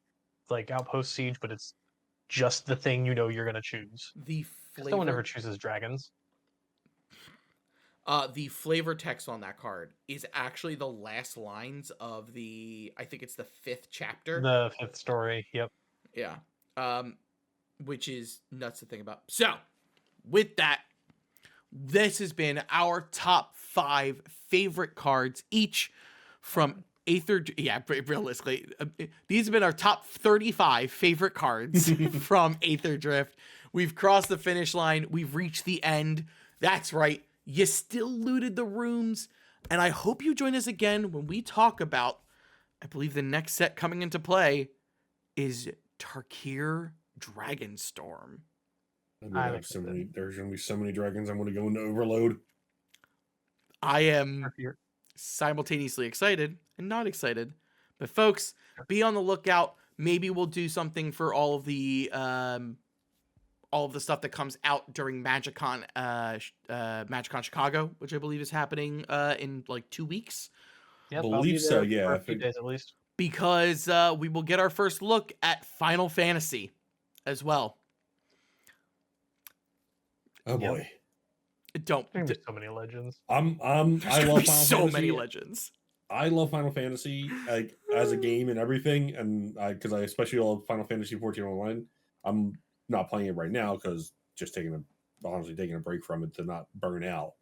It's like Outpost Siege, but it's just the thing you know you're gonna choose. The No one ever flavor, chooses dragons. the flavor text on that card is actually the last lines of I think it's the 5th chapter. The 5th story. Yep. Yeah. Which is nuts to think about. So, with that, this has been our top 5 favorite cards, each from realistically, these have been our top 35 favorite cards from Aetherdrift. We've crossed the finish line. We've reached the end. That's right. You still looted the rooms. And I hope you join us again when we talk about, I believe the next set coming into play is Tarkir Dragonstorm. There's going to be so many dragons. I'm going to go into overload. I am simultaneously excited and not excited. But folks, be on the lookout. Maybe we'll do something for all of the stuff that comes out during MagicCon Chicago, which I believe is happening in like 2 weeks. Yep, Believe so, yeah. For a few days at least. Because we will get our first look at Final Fantasy as well. Oh boy. Don't. There's gonna be so many legends. I love Final Fantasy. Legends. I love Final Fantasy like as a game and everything, and because I especially love Final Fantasy 14 Online. I'm not playing it right now because just taking a break from it to not burn out.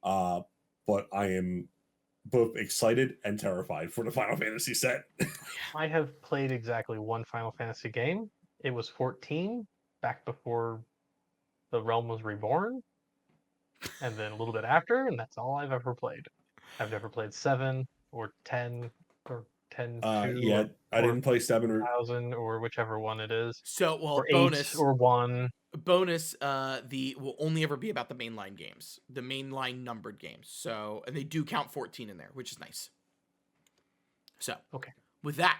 But I am both excited and terrified for the Final Fantasy set. I have played exactly one Final Fantasy game. It was 14, back before the realm was reborn, and then a little bit after, and that's all I've ever played. I've never played 7 or 10 or 10 2 Yeah, I didn't play 7 or 1000 or whichever one it is. So, Or bonus 8 or 1. Bonus, the will only ever be about the mainline games, the mainline numbered games. So, and they do count 14 in there, which is nice. So, okay. With that,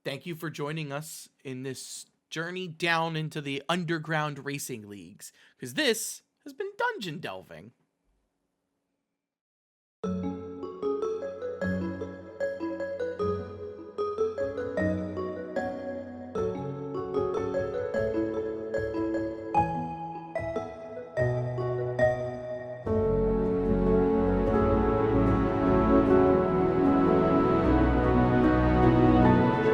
thank you for joining us in this journey down into the underground racing leagues, because this has been Dungeon Delving.